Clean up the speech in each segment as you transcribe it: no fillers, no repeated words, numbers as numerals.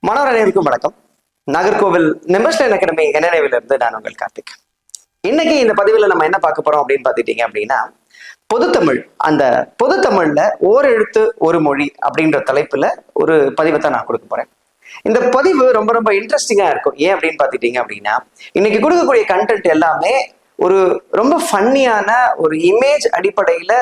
மாணவர் அனைவருக்கும் வணக்கம். நாகர்கோவில் நெம்பர்ஸ்லைன் அகாடமி என்என்ஏவில இருந்து நான் உங்கள் கார்த்திக். இன்னைக்கு இந்த பதிவுல நம்ம என்ன பார்க்க போறோம் அப்படின்னு பாத்துட்டீங்க அப்படின்னா, பொதுத்தமிழ். அந்த பொதுத்தமிழ்ல ஓரெழுத்து ஒரு மொழி அப்படின்ற தலைப்புல ஒரு பதிவை தான் நான் கொடுக்க போறேன். இந்த பதிவு ரொம்ப ரொம்ப இன்ட்ரெஸ்டிங்கா இருக்கும். ஏன் அப்படின்னு பாத்துட்டீங்க அப்படின்னா, இன்னைக்கு கொடுக்கக்கூடிய கண்டென்ட் எல்லாமே ஒரு ரொம்ப ஃபன்னியான ஒரு இமேஜ் அடிப்படையில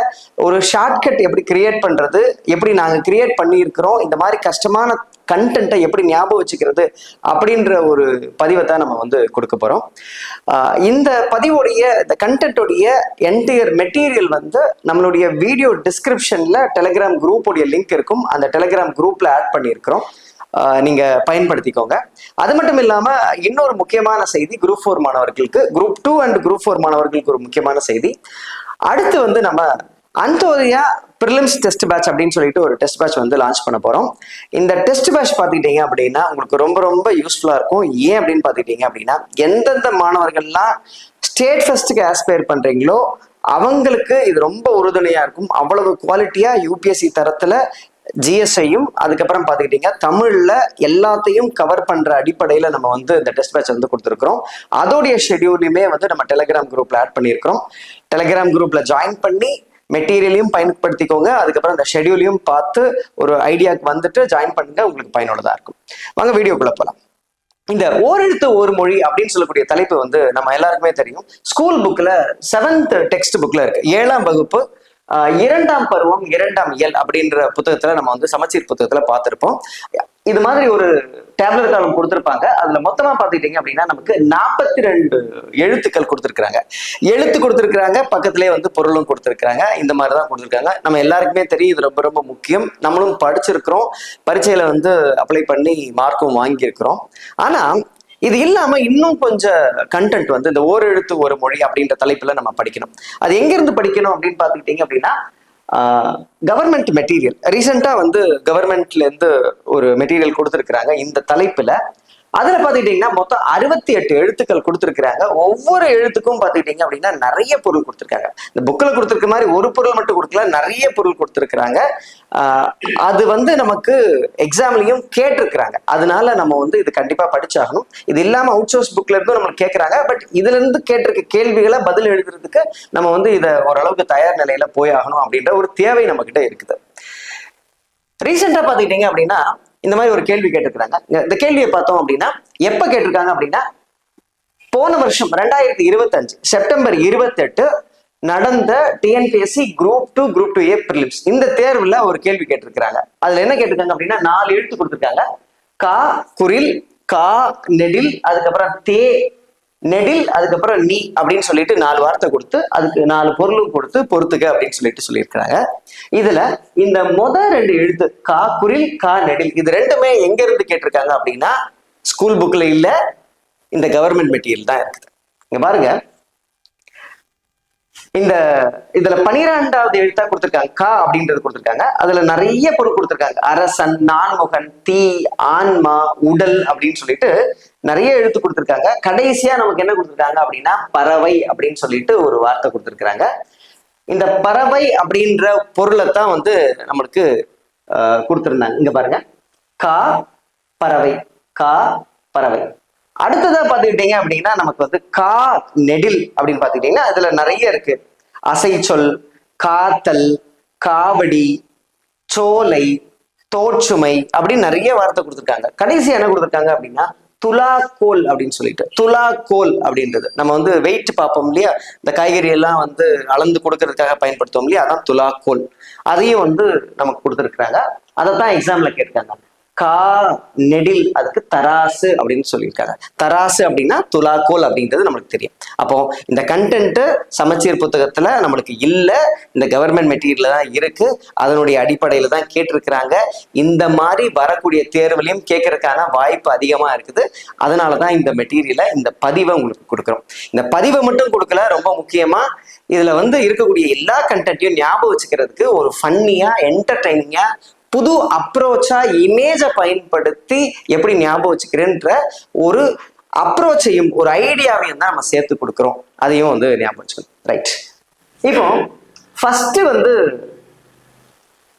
ஒரு ஷார்ட்கட் எப்படி கிரியேட் பண்றது, எப்படி நாங்க கிரியேட் பண்ணியிருக்கிறோம், இந்த மாதிரி கஷ்டமான கண்டென்ட்டை எப்படி ஞாபகம் வச்சுக்கிறது அப்படின்ற ஒரு பதிவை தான் நம்ம வந்து கொடுக்க போறோம். இந்த பதிவுடைய இந்த கண்டென்ட்டோடைய என்டையர் மெட்டீரியல் வந்து நம்மளுடைய வீடியோ டிஸ்கிரிப்ஷன்ல டெலிகிராம் குரூப்போடைய லிங்க் இருக்கும். அந்த டெலிகிராம் குரூப்ல ஆட் பண்ணியிருக்கிறோம். நீங்க பயன்படுத்திக்கோங்க. அது மட்டும் இல்லாம இன்னொரு முக்கியமான செய்தி, குரூப் 4 மாணவர்களுக்கு, குரூப் 2 அண்ட் குரூப் 4 மாணவர்களுக்கு ஒரு முக்கியமான செய்தி. அடுத்து வந்து நம்ம அந்தோதயா ப்ரிலிம்ஸ் டெஸ்ட் பேட்ச் அப்படின்னு சொல்லிட்டு ஒரு டெஸ்ட் பேட்ச் வந்து லான்ச் பண்ண போறோம். இந்த டெஸ்ட் பேட்ச் பார்த்துக்கிட்டீங்க அப்படின்னா உங்களுக்கு ரொம்ப ரொம்ப யூஸ்ஃபுல்லா இருக்கும். ஏன் அப்படின்னு பார்த்துக்கிட்டீங்க அப்படின்னா, எந்தெந்த மாணவர்கள்லாம் ஸ்டேட் ஃபர்ஸ்ட்டுக்கு ஆஸ்பயர் பண்றீங்களோ அவங்களுக்கு இது ரொம்ப உறுதுணையா இருக்கும். அவ்வளவு குவாலிட்டியா யூபிஎஸ்சி தரத்துல ஜிஎஸ்ஐயும் அதுக்கப்புறம் பார்த்துக்கிட்டீங்க தமிழ்ல எல்லாத்தையும் கவர் பண்ற அடிப்படையில நம்ம வந்து இந்த டெஸ்ட் பேட்ச் வந்து கொடுத்துருக்கிறோம். அதோடைய ஷெடியூலையுமே வந்து நம்ம டெலிகிராம் குரூப்ல ஆட் பண்ணியிருக்கிறோம். டெலிகிராம் குரூப்ல ஜாயின் பண்ணி மெட்டீரியலையும் பயன்படுத்திக்கோங்க. அதுக்கப்புறம் இந்த ஷெடியூலையும் பார்த்து ஒரு ஐடியாவுக்கு வந்துட்டு ஜாயின் பண்ணுங்க, உங்களுக்கு பயனுள்ளதா இருக்கும். வாங்க வீடியோக்குள்ள போகலாம். இந்த ஓரெழுத்து ஒரு மொழி அப்படின்னு சொல்லக்கூடிய தலைப்பு வந்து நம்ம எல்லாருக்குமே தெரியும். ஸ்கூல் புக்ல 7th டெக்ஸ்ட் புக்ல இருக்கு. 7ஆம் வகுப்பு 2ஆம் பருவம் 2ஆம் இயல் அப்படின்ற புத்தகத்துல நம்ம வந்து சமச்சீர் புத்தகத்துல பார்த்திருப்போம். இது மாதிரி ஒரு டேப்லெட் காலம் கொடுத்துருப்பாங்க. அதுல மொத்தமா பார்த்துக்கிட்டீங்க அப்படின்னா நமக்கு 42 எழுத்துக்கள் கொடுத்துருக்காங்க. எழுத்து கொடுத்துருக்காங்க, பக்கத்திலே வந்து பொருளும் கொடுத்துருக்காங்க. இந்த மாதிரிதான் கொடுத்துருக்காங்க. நம்ம எல்லாருக்குமே தெரியும், இது ரொம்ப ரொம்ப முக்கியம். நம்மளும் படிச்சிருக்கிறோம், பரீட்சையில வந்து அப்ளை பண்ணி மார்க்கும் வாங்கியிருக்கிறோம். ஆனா இது இல்லாம இன்னும் கொஞ்சம் கண்டென்ட் வந்து இந்த ஓரெழுத்து ஒரு மொழி அப்படின்ற தலைப்புல நம்ம படிக்கணும். அது எங்க இருந்து படிக்கணும் அப்படின்னு பாத்துக்கிட்டீங்க அப்படின்னா, கவர்மெண்ட் மெட்டீரியல் ரீசெண்டா வந்து கவர்மெண்ட்ல இருந்து ஒரு மெட்டீரியல் கொடுத்துருக்காங்க இந்த தலைப்புல. அதுல பாத்துக்கிட்டீங்கன்னா மொத்தம் 68 எழுத்துக்கள் கொடுத்துருக்காங்க. ஒவ்வொரு எழுத்துக்கும் பாத்துக்கிட்டீங்க அப்படின்னா நிறைய பொருள் கொடுத்துருக்காங்க. இந்த புக்ல கொடுத்துருக்க மாதிரி ஒரு பொருள் மட்டும் கொடுக்கல, நிறைய பொருள் கொடுத்துருக்காங்க. அது வந்து நமக்கு எக்ஸாம்லயும் கேட்டிருக்கிறாங்க. அதனால நம்ம வந்து இது கண்டிப்பா படிச்சாகணும். இது இல்லாம அவுட் சோர்ஸ் புக்ல இருந்தும் நம்மளுக்கு கேட்கறாங்க. பட் இதுல இருந்து கேட்டிருக்க கேள்விகளை பதில் எழுதுறதுக்கு நம்ம வந்து இதை ஓரளவுக்கு தயார் நிலையில போயாகணும் அப்படின்ற ஒரு தேவை நம்ம கிட்ட இருக்குது. ரீசெண்டா பாத்துக்கிட்டீங்க அப்படின்னா இந்த மாதிரி ஒரு கேள்வி கேட்டிருக்கிறாங்க. இந்த கேள்வியை பார்த்தோம் அப்படின்னா எப்ப கேட்டிருக்காங்க அப்படின்னா, போன வருஷம் 2025 செப்டம்பர் 28 நடந்த TNPSC group 2 group 2A prelims இந்த தேர்வுல ஒரு கேள்வி கேட்டிருக்கிறாங்க. அதுல என்ன கேட்டிருக்காங்க அப்படின்னா 4 எழுத்து கொடுத்திருக்காங்க. கா குரில், கா நெடில், அதுக்கப்புறம் தே நெடில், அதுக்கப்புறம் நீ அப்படின்னு சொல்லிட்டு 4 வார்த்தை கொடுத்து அதுக்கு 4 பொருளும் கொடுத்து பொறுத்துக்க அப்படின்னு சொல்லியிருக்கிறாங்க. இதுல இந்த முதல் 2 எழுத்து கா குரில், கா நெடில், இது ரெண்டுமே எங்க இருந்து கேட்டிருக்காங்க அப்படின்னா ஸ்கூல் புக்ல இல்ல, இந்த கவர்மெண்ட் மெட்டீரியல் தான் இருக்குது. இங்க பாருங்க, இதுல 12வது எழுத்தா கொடுத்திருக்காங்க. கா அப்படின்றது கொடுத்திருக்காங்க. அதுல நிறைய பொருள் கொடுத்திருக்காங்க. அரசன், நான்முகன், தீ, ஆன்மா, உடல் அப்படின்னு சொல்லிட்டு நிறைய எழுத்து கொடுத்திருக்காங்க. கடைசியா நமக்கு என்ன கொடுத்திருக்காங்க அப்படின்னா பறவை அப்படின்னு சொல்லிட்டு ஒரு வார்த்தை கொடுத்திருக்காங்க. இந்த பறவை அப்படின்ற பொருளை தான் வந்து நம்மளுக்கு கொடுத்திருந்தாங்க. இங்க பாருங்க, கா பறவை, கா பறவை. அடுத்ததா பாத்துக்கிட்டீங்க அப்படின்னா நமக்கு வந்து கா நெடில் அப்படின்னு பாத்துக்கிட்டீங்கன்னா அதுல நிறைய இருக்கு. அசைச்சொல், காத்தல், காவடி, சோலை, தோற்றுமை அப்படின்னு நிறைய வார்த்தை கொடுத்துருக்காங்க. கடைசி என்ன கொடுத்துருக்காங்க அப்படின்னா துலாக்கோல் அப்படின்னு சொல்லிட்டு, துலாக்கோல் அப்படின்றது நம்ம வந்து வெயிட் பார்ப்போம் இல்லையா, இந்த காய்கறி எல்லாம் வந்து அளந்து கொடுக்கறதுக்காக பயன்படுத்துவோம் இல்லையா, அதான் துலாக்கோல். அதையும் வந்து நமக்கு கொடுத்துருக்காங்க. அதைத்தான் எக்ஸாம்ல கேட்டிருக்காங்க. கா நெடில் அதுக்கு தராசு அப்படின்னு சொல்லியிருக்காங்க. தராசு அப்படின்னா துலாக்கோல் அப்படின்றது நம்மளுக்கு தெரியும். அப்போ இந்த கண்டென்ட் சமச்சீர் புத்தகத்துல நம்மளுக்கு இல்ல, இந்த கவர்மெண்ட் மெட்டீரியல்ல தான் இருக்கு. அதனுடைய அடிப்படையில தான் கேட்டிருக்கிறாங்க. இந்த மாதிரி வரக்கூடிய தேர்வுலையும் கேட்கறதுக்கான வாய்ப்பு அதிகமா இருக்குது. அதனாலதான் இந்த மெட்டீரியலை, இந்த பதிவை உங்களுக்கு கொடுக்குறோம். இந்த பதிவை மட்டும் கொடுக்கல, ரொம்ப முக்கியமா இதுல வந்து இருக்கக்கூடிய எல்லா கண்டென்ட்டையும் ஞாபகம் வச்சுக்கிறதுக்கு ஒரு ஃபன்னியா என்டர்டைனிங்கா புது அப்ரோச்சா இமேஜை பயன்படுத்தி எப்படி ஞாபகம் வச்சுக்கிறேன்ற ஒரு அப்ரோச்சையும் ஒரு ஐடியாவையும் தான் நம்ம சேர்த்து கொடுக்குறோம். அதையும் வந்து ஞாபகம் வச்சுக்கணும். ரைட். இப்போ ஃபர்ஸ்ட் வந்து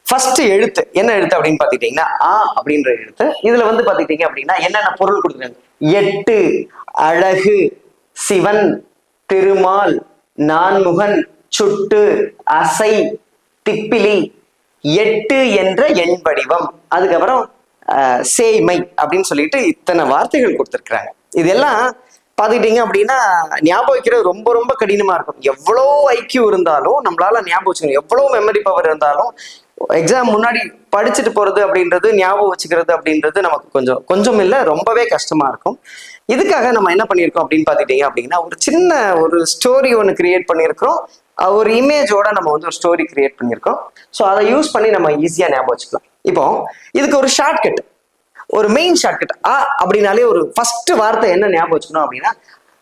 ஃபர்ஸ்ட் எழுத்து என்ன எழுத்து அப்படின்னு பாத்துக்கிட்டீங்கன்னா ஆ அப்படின்ற எழுத்து. இதுல வந்து பாத்துக்கிட்டீங்க அப்படின்னா என்னென்ன பொருள் கொடுக்குறாங்க? எட்டு, அழகு, சிவன், திருமால், நான்முகன், சுட்டு, அசை, திப்பிலி, எட்டு என்ற எண் வடிவம், அதுக்கப்புறம் சேய்மை அப்படின்னு சொல்லிட்டு இத்தனை வார்த்தைகள் கொடுத்துருக்குறாங்க. இதெல்லாம் பாத்துக்கிட்டீங்க அப்படின்னா ஞாபகம் வைக்கிறது ரொம்ப ரொம்ப கடினமா இருக்கும். எவ்வளோ ஐக்கியூ இருந்தாலும் நம்மளால ஞாபகம் வச்சுக்கணும், எவ்வளவு மெமரி பவர் இருந்தாலும் எக்ஸாம் முன்னாடி படிச்சுட்டு போறது அப்படின்றது, ஞாபகம் வச்சுக்கிறது அப்படின்றது நமக்கு கொஞ்சம் கொஞ்சம் இல்லை, ரொம்பவே கஷ்டமா இருக்கும். இதுக்காக நம்ம என்ன பண்ணியிருக்கோம் அப்படின்னு பாத்துக்கிட்டீங்க அப்படின்னா ஒரு சின்ன ஒரு ஸ்டோரி ஒன்று கிரியேட் பண்ணியிருக்கிறோம். ஒரு இமேஜோட நம்ம வந்து ஒரு ஸ்டோரி கிரியேட் பண்ணியிருக்கோம். ஸோ அதை யூஸ் பண்ணி நம்ம ஈஸியா ஞாபகம் வச்சுக்கலாம். இப்போ இதுக்கு ஒரு ஷார்ட்கட், ஒரு மெயின் ஷார்ட்கட். அப்படின்னாலே ஒரு ஃபர்ஸ்ட் வார்த்தை என்ன ஞாபகம் வச்சுக்கணும் அப்படின்னா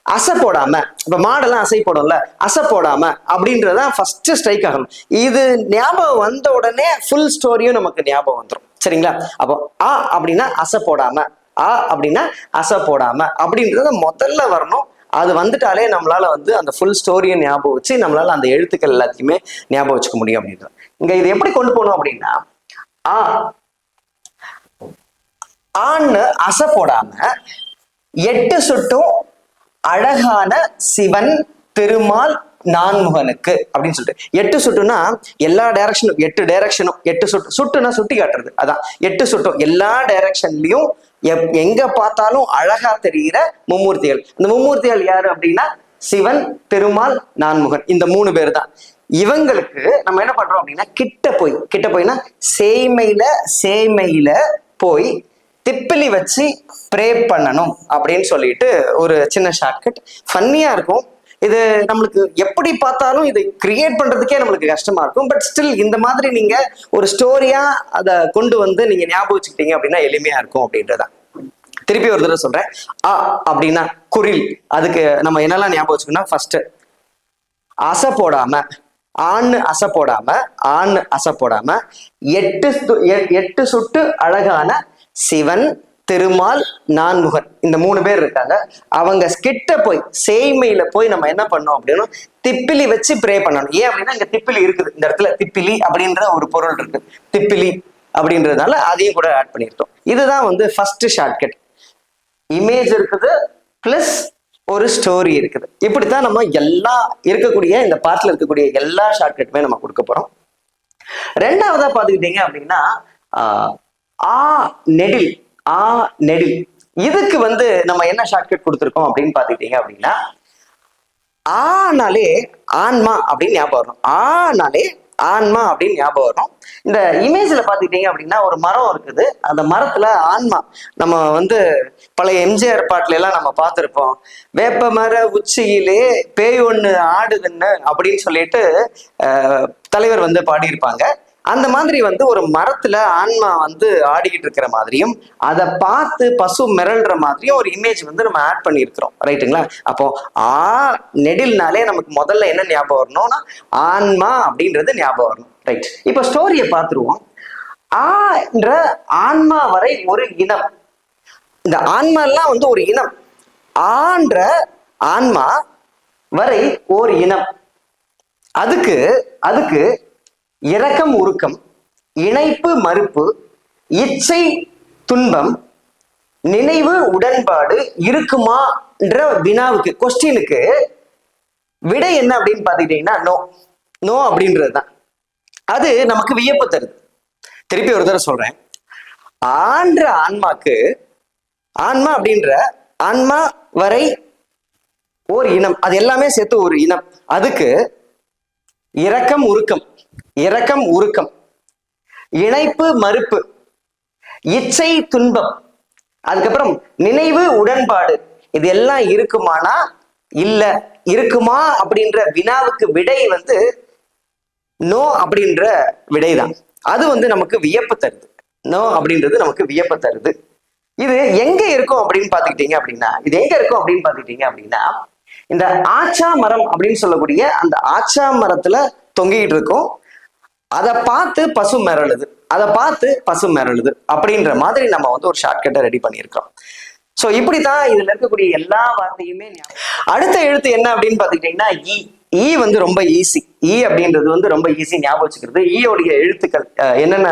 அசை போடாம. இப்ப மாடெல்லாம் அசை போடும்ல, அசை போடாம அப்படின்றதான் ஃபர்ஸ்ட் ஸ்ட்ரைக் ஆகணும். இது ஞாபகம் வந்த உடனே ஃபுல் ஸ்டோரியும் நமக்கு ஞாபகம் வந்துடும். சரிங்களா? அப்போ அப்படின்னா அசை போடாம, அப்படின்னா அசை போடாம அப்படின்றத முதல்ல வரணும். அது வந்துட்டாலே நம்மளால வந்து அந்த ஃபுல் ஸ்டோரியை ஞாபகம் வச்சு நம்மளால அந்த எழுத்துக்கள் எல்லாத்தையுமே ஞாபகம் வச்சுக்க முடியும் அப்படின்றது. இங்க இது எப்படி கொண்டு போகணும் அப்படின்னா ஆன்னு அசை போடாம எட்டு சுட்டும் அழகான சிவன், திருமால், நான்முகனுக்கு அப்படின்னு சொல்லிட்டு. எட்டு சுட்டுனா எல்லா டைரக்ஷனும், எட்டு டைரக்ஷனும், எட்டு சுட்டு, சுட்டுனா சுட்டி காட்டுறது, அதான் எட்டு சுட்டும் எல்லா டைரக்ஷன்லயும் எங்க பார்த்தாலும் அழகா தெரிகிற மும்மூர்த்திகள். இந்த மும்மூர்த்திகள் யாரு அப்படின்னா சிவன், திருமால், நான்முகன், இந்த மூணு பேர் தான். இவங்களுக்கு நம்ம என்ன பண்றோம் அப்படின்னா கிட்ட போய்னா சேமையில போய் திப்பிலி வச்சு ப்ரே பண்ணணும் அப்படின்னு சொல்லிட்டு ஒரு சின்ன ஷார்ட்கட். ஃபன்னியா இருக்கும் இது. நம்மளுக்கு எப்படி பார்த்தாலும் இதை கிரியேட் பண்றதுக்கே நம்மளுக்கு கஷ்டமா இருக்கும். பட் ஸ்டில் இந்த மாதிரி நீங்க ஒரு ஸ்டோரியா அதை கொண்டு வந்து நீங்க ஞாபகம் வச்சுக்கிட்டீங்க அப்படின்னா எளிமையா இருக்கும் அப்படின்றதான். திருப்பி ஒரு தடவை சொல்றேன். அப்படின்னா குரில். அதுக்கு நம்ம என்னெல்லாம் ஞாபகம் வச்சுக்கணும்? ஃபர்ஸ்ட் அசை போடாம, ஆண் அசை போடாம எட்டு சுட்டு அழகான சிவன், திருமால், நான்முகன், இந்த மூணு பேர் இருக்காங்க. அவங்க கிட்ட போய் சேய்மையில போய் நம்ம என்ன பண்ணோம் அப்படின்னா திப்பிலி வச்சு ப்ரே பண்ணணும். ஏன் அப்படின்னா இங்க திப்பிலி இருக்குது, இந்த இடத்துல திப்பிலி அப்படின்ற ஒரு பொருள் இருக்கு, திப்பிலி அப்படின்றதுனால அதையும் கூட ஆட் பண்ணிருக்கோம். இதுதான் வந்து ஃபர்ஸ்ட் ஷார்ட்கட். இமேஜ் இருக்குது பிளஸ் ஒரு ஸ்டோரி இருக்குது. இப்படித்தான் நம்ம எல்லா இருக்கக்கூடிய இந்த பார்ட்ல இருக்கக்கூடிய எல்லா ஷார்ட்கட்டுமே நம்ம கொடுக்க போறோம். ரெண்டாவதா பாத்துக்கிட்டீங்க அப்படின்னா நெடில். இதுக்கு வந்து நம்ம என்ன ஷார்ட்கட் கொடுத்துருக்கோம் அப்படின்னு பாத்துக்கிட்டீங்க அப்படின்னா ஆனாலே ஆன்மா அப்படின்னு ஞாபகம் வரணும். ஆன்மா அப்படின்னு ஞாபகம் வரும். இந்த இமேஜ்ல பாத்துக்கிட்டீங்க அப்படின்னா ஒரு மரம் இருக்குது. அந்த மரத்துல ஆன்மா, நம்ம வந்து பழைய எம்ஜிஆர் பாட்டுல எல்லாம் நம்ம பார்த்திருப்போம். வேப்ப மர உச்சியிலே பேய் ஒண்ணு ஆடுதுன்னு அப்படின்னு சொல்லிட்டு தலைவர் வந்து பாடியிருப்பாங்க. அந்த மாதிரி வந்து ஒரு மரத்துல ஆன்மா வந்து ஆடிக்கிட்டு இருக்கிற மாதிரியும் அதை பார்த்து பசு மிரள்ற மாதிரியும் ஒரு இமேஜ் வந்து நம்ம ஆட் பண்ணியிருக்கிறோம். ரைட்டுங்களா? அப்போ நெடில்னாலே நமக்கு முதல்ல என்ன ஞாபகம் வரணும்னா ஆன்மா அப்படின்றது ஞாபகம் வரணும். ரைட். இப்ப ஸ்டோரியை பார்த்துருவோம். என்ற ஆன்மா வரை ஒரு இனம். இந்த ஆன்மா எல்லாம் வந்து ஒரு இனம். ஆன்ற ஆன்மா வரை ஒரு இனம். அதுக்கு இரக்கம், உருக்கம், இணைப்பு, மறுப்பு, இச்சை, துன்பம், நினைவு, உடன்பாடு இருக்குமான்ற வினாவுக்கு, கொஸ்டினுக்கு விடை என்ன அப்படின்னு பாத்துக்கிட்டீங்கன்னா நோ அப்படின்றதுதான். அது நமக்கு வியப்பு தருது. திருப்பி ஒரு தடவை சொல்றேன். ஆன்ற ஆன்மாக்கு, ஆன்மா அப்படின்ற ஆன்மா வரை ஓர் இனம், அது எல்லாமே சேர்த்து ஒரு இனம். அதுக்கு இரக்கம், உருக்கம், இணைப்பு, மறுப்பு, இச்சை, துன்பம், அதுக்கப்புறம் நினைவு, உடன்பாடு, இது எல்லாம் இருக்குமானா இல்ல, இருக்குமா அப்படின்ற வினாவுக்கு விடை வந்து நோ அப்படின்ற விடைதான். அது வந்து நமக்கு வியப்பு தருது. நோ அப்படின்றது நமக்கு வியப்பு தருது. இது எங்க இருக்கும் அப்படின்னு பாத்துக்கிட்டீங்க அப்படின்னா இந்த ஆச்சா மரம் அப்படின்னு சொல்லக்கூடிய அந்த ஆச்சா மரத்துல தொங்கிட்டு இருக்கும். அதை பார்த்து பசு மிரளுது அப்படின்ற மாதிரி நம்ம வந்து ஒரு ஷார்ட்கட்டை ரெடி பண்ணியிருக்கோம். ஸோ இப்படித்தான் இதுல இருக்கக்கூடிய எல்லா வார்த்தையுமே. அடுத்த எழுத்து என்ன அப்படின்னு பாத்துக்கிட்டீங்கன்னா ஈ வந்து ரொம்ப ஈஸி. ஈ அப்படின்றது வந்து ரொம்ப ஈஸி ஞாபகம் வச்சுக்கிறது. ஈயோடைய எழுத்துக்கள் என்னென்ன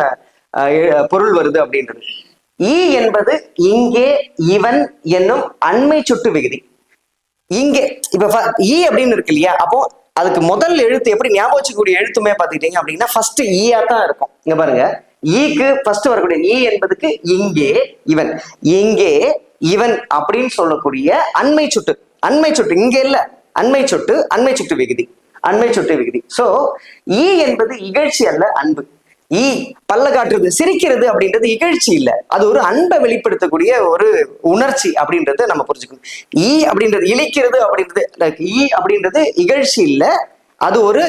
பொருள் வருது அப்படின்றது. ஈ என்பது இங்கே, இவன் என்னும் அண்மை சுட்டு விகுதி. இங்கே இப்ப ஈ அப்படின்னு இருக்கு இல்லையா, அப்போ அதுக்கு முதல் எழுத்து எப்படி ஞாபகம் வச்சுக்கூடிய எழுத்துமே பாத்துக்கிட்டீங்க அப்படின்னா ஃபர்ஸ்ட் ஈயா தான் இருக்கும். இங்க பாருங்க, ஈக்கு ஃபர்ஸ்ட் வரக்கூடிய ஈ என்பதுக்கு இங்கே இவன், இங்கே இவன் அப்படின்னு சொல்லக்கூடிய அண்மை சுட்டு. அண்மை சுட்டு இங்க இல்ல, அண்மை சுட்டு, அண்மை சுட்டு விகுதி, அண்மை சுட்டு விகுதி. சோ ஈ என்பது இகழ்ச்சி அல்ல, அன்பு. ஈ பல்ல காட்டுறது, சிரிக்கிறது அப்படின்றது இகழ்ச்சி இல்ல, அது ஒரு அன்பை வெளிப்படுத்தக்கூடிய ஒரு உணர்ச்சி அப்படின்றத நம்ம புரிஞ்சுக்கணும். ஈ அப்படின்றது இழிக்கிறது அப்படின்றது, ஈ அப்படின்றது இகழ்ச்சி இல்ல, அது ஒரு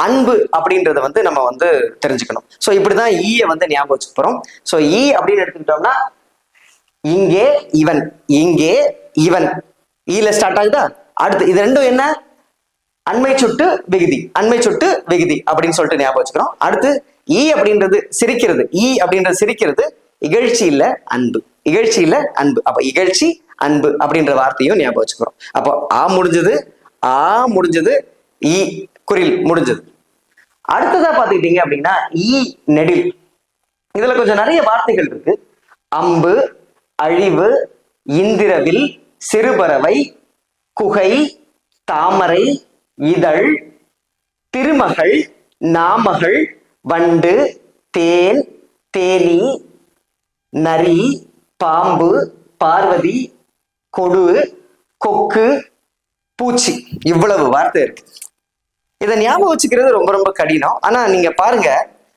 அன்பு அப்படின்றத வந்து நம்ம வந்து தெரிஞ்சுக்கணும். சோ இப்படிதான் ஈய வந்து ஞாபகம் வச்சுக்க போறோம். சோ ஈ அப்படின்னு எடுத்துக்கிட்டோம்னா இங்கே இவன், இங்கே இவன், ஈல ஸ்டார்ட் ஆகுதா. அடுத்து இது ரெண்டும் என்ன, அண்மை சுட்டு விகுதி, அண்மை சுட்டு விகுதி அப்படின்னு சொல்லிட்டு ஞாபகம் வச்சுக்கிறோம். அடுத்து ஈ அப்படின்றது சிரிக்கிறது, ஈ அப்படின்றது சிரிக்கிறது, இகழ்ச்சி இல்ல அன்பு, இகழ்ச்சி இல்ல அன்பு. அப்ப இகழ்ச்சி அன்பு அப்படின்ற வார்த்தையும் ஞாபகம் வச்சுக்கிறோம். அப்போ ஆ முடிஞ்சது, ஆ முடிஞ்சது, ஈ குரில் முடிஞ்சது. அடுத்ததா பாத்துக்கிட்டீங்க அப்படின்னா ஈ நெடில். இதுல கொஞ்சம் நிறைய வார்த்தைகள் இருக்கு. அம்பு, அழிவு, இந்திரவில், சிறுபறவை, குகை, தாமரை, இதழ், திருமகள், நாமகள், வண்டு, தேன், தேனி, நரி, பாம்பு, பார்வதி, கொடு, கொக்கு, பூச்சி. இவ்வளவு வார்த்தை இருக்கு. இதை ஞாபகம் வச்சுக்கிறது ரொம்ப ரொம்ப கடினம். ஆனா நீங்க பாருங்க,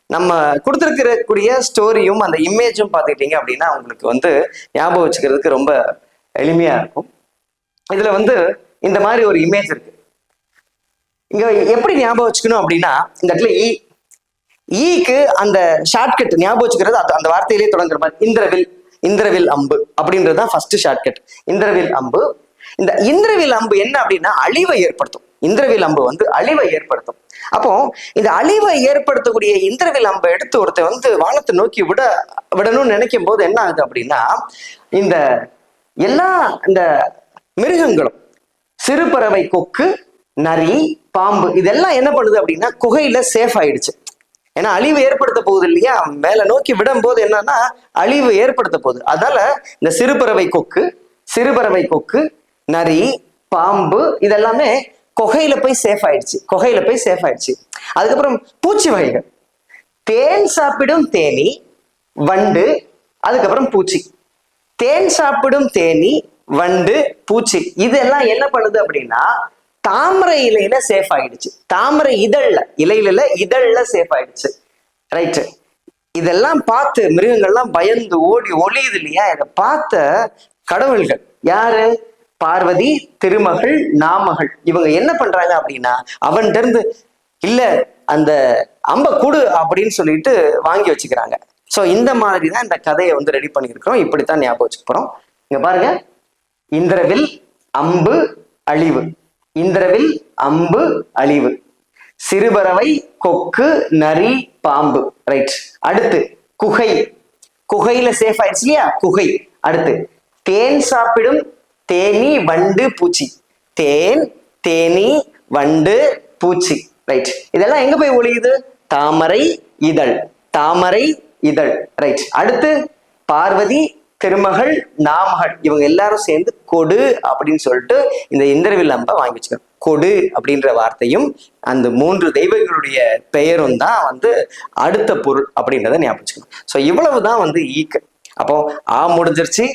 நம்ம கொடுத்துருக்கக்கூடிய ஸ்டோரியும் அந்த இமேஜும் பார்த்துக்கிட்டீங்க அப்படின்னா உங்களுக்கு வந்து ஞாபகம் வச்சுக்கிறதுக்கு ரொம்ப எளிமையா இருக்கும். இதுல வந்து இந்த மாதிரி ஒரு இமேஜ் இருக்கு. இங்க எப்படி ஞாபகம் வச்சுக்கணும் அப்படின்னா, இந்த இடத்துல ஈக்கு அந்த ஷார்ட்கட் ஞாபகம் வச்சுக்கிறது அந்த வார்த்தையிலேயே தொடங்குற மாதிரி இந்திரவில், இந்திரவில் அம்பு அப்படின்றது தான் ஃபர்ஸ்ட் ஷார்ட்கட். இந்திரவில் அம்பு. இந்த இந்திரவில் அம்பு என்ன அப்படின்னா அழிவை ஏற்படுத்தும். இந்திரவில் அம்பு வந்து அழிவை ஏற்படுத்தும். அப்போ இந்த அழிவை ஏற்படுத்தக்கூடிய இந்திரவில் அம்பை எடுத்து ஒருத்தர் வந்து வானத்தை நோக்கி விடணும்னு நினைக்கும் போது என்ன ஆகுது அப்படின்னா, இந்த எல்லா இந்த மிருகங்களும், சிறுபறவை, கொக்கு, நரி, பாம்பு, இதெல்லாம் என்ன பண்ணுது அப்படின்னா குகையில சேஃப் ஆயிடுச்சு. ஏன்னா அழிவு ஏற்படுத்த போகுது இல்லையா, மேல நோக்கி விடும் போது என்னன்னா அழிவு ஏற்படுத்த போகுது. அதனால இந்த சிறுபறவை கொக்கு, நரி, பாம்பு இதெல்லாமே குகையில போய் சேஃப் ஆயிடுச்சு, குகையில போய் சேஃப் ஆயிடுச்சு. அதுக்கப்புறம் பூச்சி வகைகள், தேன் சாப்பிடும் தேனி, வண்டு, அதுக்கப்புறம் பூச்சி. தேன் சாப்பிடும் தேனி, வண்டு, பூச்சி இதெல்லாம் என்ன பண்ணுது அப்படின்னா தாமரை இலையில சேஃப் ஆயிடுச்சு. தாமரை இதழ்ல, இலையில இதழ்ல சேஃப் ஆயிடுச்சு. ரைட்டு. இதெல்லாம் பார்த்து மிருகங்கள்லாம் பயந்து ஓடி ஒளியுது இல்லையா, இதை பார்த்த கடவுள்கள் யாரு, பார்வதி, திருமகள், நாமகள், இவங்க என்ன பண்றாங்க அப்படின்னா அவன்கிட்ட இருந்து இல்ல அந்த அம்ப குடு அப்படின்னு சொல்லிட்டு வாங்கி வச்சுக்கிறாங்க. சோ இந்த மாதிரி தான் இந்த கதையை வந்து ரெடி பண்ணியிருக்கிறோம். இப்படித்தான் ஞாபகம் வச்சுக்க போறோம். இங்க பாருங்க, இந்திரவில் அம்பு அழிவு, இந்திரவில் அம்பு அழிவு, சிறுபறவை, கொக்கு, நரி, பாம்பு. ரைட். அடுத்து குகை, குகையில சேஃப் ஆயிடுச்சு இல்லையா, குகை. அடுத்து தேன் சாப்பிடும் தேனி, வண்டு, பூச்சி. தேன், தேனி, வண்டு, பூச்சி. ரைட். இதெல்லாம் எங்க போய் ஒளியுது, தாமரை இதழ், தாமரை இதழ். ரைட். அடுத்து பார்வதி, திருமகள், நாமகள், இவங்க எல்லாரும் சேர்ந்து கொடு அப்படின்னு சொல்லிட்டு இந்த இந்திரவில் அம்பை வாங்கி வச்சுக்கணும். கொடு அப்படின்ற வார்த்தையும் அந்த 3 தெய்வங்களுடைய பெயரும் தான் வந்து அடுத்த பொருள் அப்படின்றத ஞாபகம் வச்சுக்கணும். ஸோ இவ்வளவுதான் வந்து ஈக்கு. அப்போ ஆ முடிஞ்சிருச்சு,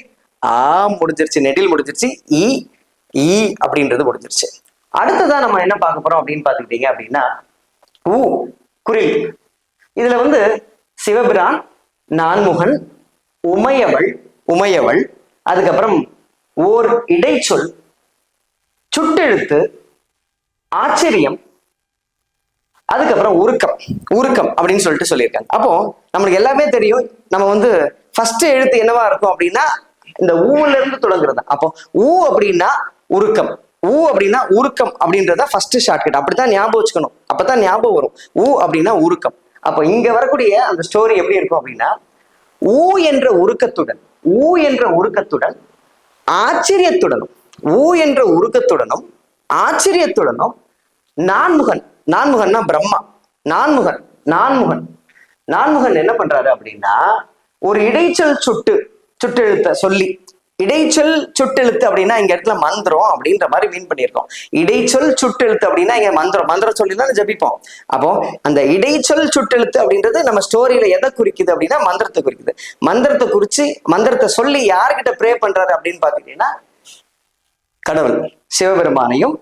ஆ முடிஞ்சிருச்சு, நெடில் முடிஞ்சிருச்சு, ஈ, ஈ அப்படின்றது முடிஞ்சிருச்சு. அடுத்ததான் நம்ம என்ன பார்க்க போறோம் அப்படின்னு பாத்துக்கிட்டீங்க அப்படின்னா ஊ குரில். இதுல வந்து சிவபிரான், நான்முகன், உமையவள், அதுக்கப்புறம் ஓர் இடைச்சொல், சுட்டெழுத்து, ஆச்சரியம், அதுக்கப்புறம் உருக்கம் அப்படின்னு சொல்லிட்டு சொல்லியிருக்காங்க. அப்போ நம்மளுக்கு எல்லாமே தெரியும், நம்ம வந்து ஃபர்ஸ்ட் எழுத்து என்னவா இருக்கும் அப்படின்னா இந்த ஊல இருந்து தொடங்குறது. அப்போ ஊ அப்படின்னா உருக்கம், ஊ அப்படின்னா உருக்கம் அப்படின்றத ஃபர்ஸ்ட் ஷார்ட்கட். அப்படித்தான் ஞாபகம் வச்சுக்கணும், அப்பதான் ஞாபகம் வரும். ஊ அப்படின்னா உருக்கம். அப்போ இங்க வரக்கூடிய அந்த ஸ்டோரி எப்படி இருக்கும் அப்படின்னா, ஊ என்ற உருக்கத்துடன், ஊ என்ற உருக்கத்துடன் ஆச்சரியத்துடனும், ஊ என்ற உருக்கத்துடனும் ஆச்சரியத்துடனும் நான்முகன், நான்முகன்னா பிரம்மா. நான்முகன் நான்முகன் நான்முகன் என்ன பண்றாரு அப்படின்னா, ஒரு இடைச்சொல் சுட்டெழுத்த சொல்லி, இடைச்சொல் சுட்டெழுத்து அப்படின்னா இங்க இடத்துல மந்திரம் அப்படின்ற மாதிரி மீன் பண்ணியிருக்கோம். இடைச்சொல் சுட்டெழுத்து அப்படின்னா இங்க மந்திரம் சொல்லி தான் ஜபிப்போம். அப்போ அந்த இடைச்சொல் சுட்டெழுத்து அப்படின்றது நம்ம ஸ்டோரியில எதை குறிக்குது அப்படின்னா மந்திரத்தை குறிக்குது. மந்திரத்தை குறிச்சு மந்திரத்தை சொல்லி யார்கிட்ட ப்ரே பண்றாரு அப்படின்னு பாத்தீங்கன்னா, கடவுள் சிவபெருமானையும்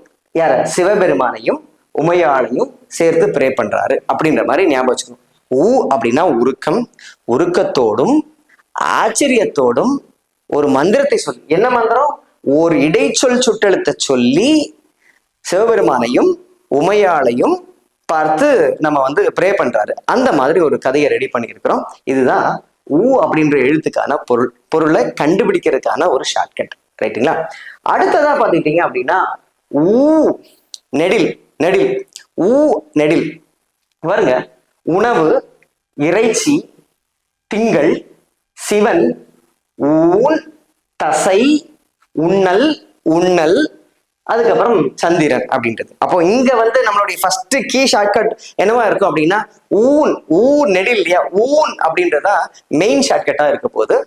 சிவபெருமானையும் உமையாளையும் சேர்த்து ப்ரே பண்றாரு அப்படின்ற மாதிரி ஞாபகம் வச்சுக்கணும். ஊ அப்படின்னா உருக்கம், உருக்கத்தோடும் ஆச்சரியத்தோடும் ஒரு மந்திரத்தை சொல்லி, என்ன மந்திரம்? ஒரு இடைச்சொல் சுட்டெழுத்த சொல்லி சிவபெருமானையும் உமையாளையும் பார்த்து நம்ம வந்து ப்ரே பண்றாரு. அந்த மாதிரி ஒரு கதையை ரெடி பண்ணியிருக்கிறோம். இதுதான் ஊ அப்படின்ற எழுத்துக்கான பொருளை கண்டுபிடிக்கிறதுக்கான ஒரு ஷார்ட்கட். ரைட்டுங்களா? அடுத்ததா பாத்துக்கிட்டீங்க அப்படின்னா ஊ நெடில். நெடில் ஊ நெடில் பாருங்க. உணவு, இறைச்சி, திங்கள், சிவன், ஊன், தசை, உண்ணல், உண்ணல், அதுக்கப்புறம் சந்திரன் அப்படின்றது. அப்போ இங்க வந்து நம்மளுடைய ஃபர்ஸ்ட் கீ ஷார்ட்கட் என்னவா இருக்கும் அப்படின்னா ஊன். ஊ நெடில் இல்லையா? ஊன் அப்படின்றதா மெயின் ஷார்ட்கட்டா இருக்க போகுது.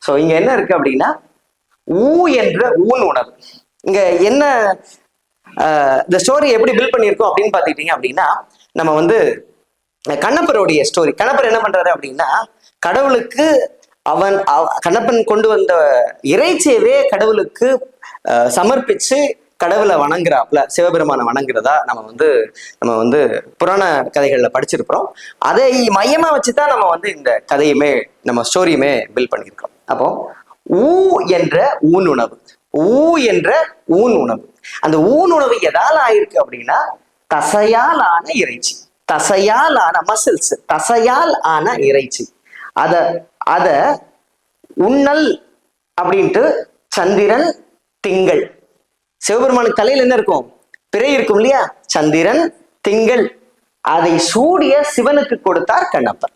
ஸோ இங்க என்ன இருக்கு அப்படின்னா ஊ என்ற ஊன் உணவு. இங்க என்ன இந்த ஸ்டோரி எப்படி பில்ட் பண்ணியிருக்கோம் அப்படின்னு பாத்துக்கிட்டீங்க அப்படின்னா, நம்ம வந்து கண்ணப்பருடைய ஸ்டோரி. கண்ணப்பர் என்ன பண்றாரு அப்படின்னா, கடவுளுக்கு கண்ணப்பன் கொண்டு வந்த இறைச்சியவே கடவுளுக்கு சமர்ப்பிச்சு கடவுளை வணங்குறாப்ல, சிவபெருமானை வணங்குறதா நம்ம வந்து புராண கதைகள்ல படிச்சிருக்கிறோம். அதை மையமா வச்சுதான் நம்ம வந்து இந்த கதையுமே நம்ம ஸ்டோரியுமே பில்ட் பண்ணியிருக்கோம். அப்போ ஊ என்ற ஊன் உணவு, ஊ என்ற ஊன் உணவு. அந்த ஊன் உணவு எதால ஆயிருக்கு அப்படின்னா தசையால் ஆன இறைச்சி, தசையால் ஆன மசில்ஸ், தசையால் ஆன இறைச்சி. அத உண்ணல் அப்படின்ட்டு சந்திரன், திங்கள், சிவபெருமானுக்கு தலையில் என்ன இருக்கும்? பிறை இருக்கும் இல்லையா? சந்திரன், திங்கள், அதை சூடிய சிவனுக்கு கொடுத்தார் கண்ணப்பர்.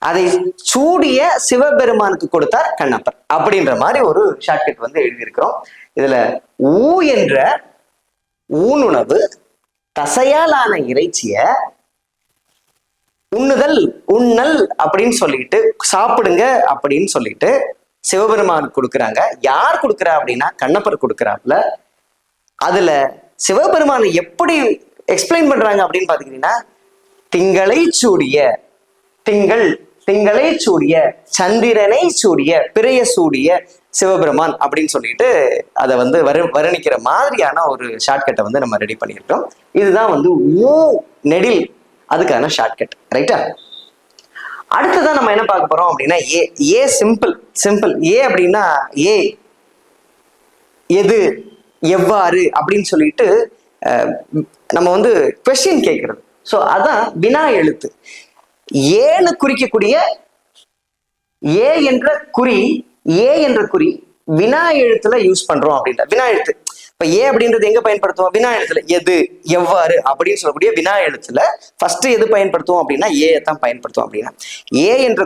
அதை சூடிய சிவபெருமானுக்கு கொடுத்தார் கண்ணப்பர் அப்படின்ற மாதிரி ஒரு ஷார்ட்கட் வந்து எழுதியிருக்கிறோம். இதுல ஊ என்ற ஊன் உணவு, தசையாலான இறைச்சிய உண்ணல் அப்படின்னு சொல்லிட்டு சாப்பிடுங்க அப்படின்னு சொல்லிட்டு சிவபெருமான் கொடுக்குறாங்க. யார் கொடுக்குறா அப்படின்னா கண்ணப்பர் கொடுக்குறாப்புல. அதுல சிவபெருமானை எப்படி எக்ஸ்பிளைன் பண்றாங்க அப்படின்னு பாத்தீங்கன்னா, திங்களை சூடிய திங்களை சூடிய, சந்திரனை சூடிய, பிறைய சூடிய சிவபெருமான் அப்படின்னு சொல்லிட்டு அதை வந்து வர்ணிக்கிற மாதிரியான ஒரு ஷார்ட்கட்டை வந்து நம்ம ரெடி பண்ணியிருக்கோம். இதுதான் வந்து ஊ நெடில் அதுக்கான ஷார்ட்கட். ரைட்டா? அடுத்ததான் நம்ம என்ன பார்க்க போறோம் அப்படின்னா ஏ சிம்பிள். ஏ அப்படின்னா எது, எவ்வாறு அப்படின்னு சொல்லிட்டு நம்ம வந்து கொஸ்டின் கேட்கறது. ஸோ அதான் வினா எழுத்து. ஏன்னு குறிக்கக்கூடிய ஏ என்ற குறி வினா எழுத்துல யூஸ் பண்றோம் அப்படின்ற வினா எழுத்து. இப்ப ஏ அப்படின்றது எங்க பயன்படுத்துவோம்? வினா எழுத்துல. எது, எவ்வாறு அப்படின்னு சொல்லக்கூடிய வினா எழுத்துல ஃபர்ஸ்ட் எது பயன்படுத்துவோம் அப்படின்னா ஏ தான் பயன்படுத்துவோம். அப்படின்னா ஏ என்ற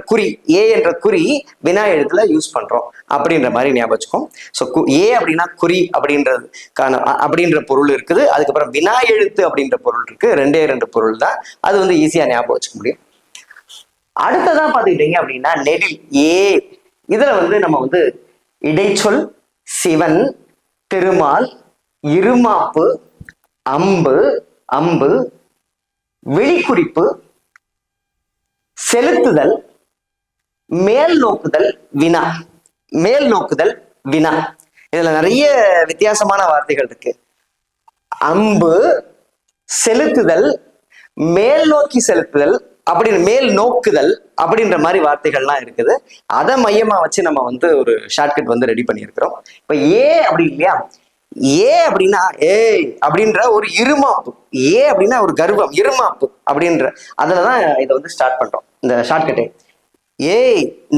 குறி வினா எழுத்துல யூஸ் பண்றோம் அப்படின்ற மாதிரி ஞாபகம் வச்சுக்கோம். ஸோ ஏ அப்படின்னா குறி அப்படின்ற பொருள் இருக்குது. அதுக்கப்புறம் வினா எழுத்து அப்படின்ற பொருள் இருக்கு. ரெண்டு பொருள் தான். அது வந்து ஈஸியா ஞாபகம் வச்சுக்க முடியும். அடுத்ததான் பாத்துக்கிட்டீங்க அப்படின்னா நெடில் ஏ. இதுல வந்து நம்ம வந்து இடைச்சொல், சிவன், திருமால், இருமாப்பு, அம்பு, விழிக்குறிப்பு, செலுத்துதல், மேல் நோக்குதல், வினா. இதுல நிறைய வித்தியாசமான வார்த்தைகள் இருக்கு. அம்பு, செலுத்துதல், மேல் நோக்கி செலுத்துதல், அப்படின்னு மேல் நோக்குதல் அப்படின்ற மாதிரி வார்த்தைகள்லாம் இருக்குது. அதை மையமா வச்சு நம்ம வந்து ஒரு ஷார்ட்கட் வந்து ரெடி பண்ணியிருக்கிறோம். இப்ப ஏ அப்படி இல்லையா? ஏ அப்படின்னா அப்படின்ற ஒரு இருமாப்பு. ஏ அப்படின்னா ஒரு கர்வம், இருமாப்பு அப்படின்ற அதுலதான் இதை வந்து ஸ்டார்ட் பண்றோம் இந்த ஷார்ட்கட்டை.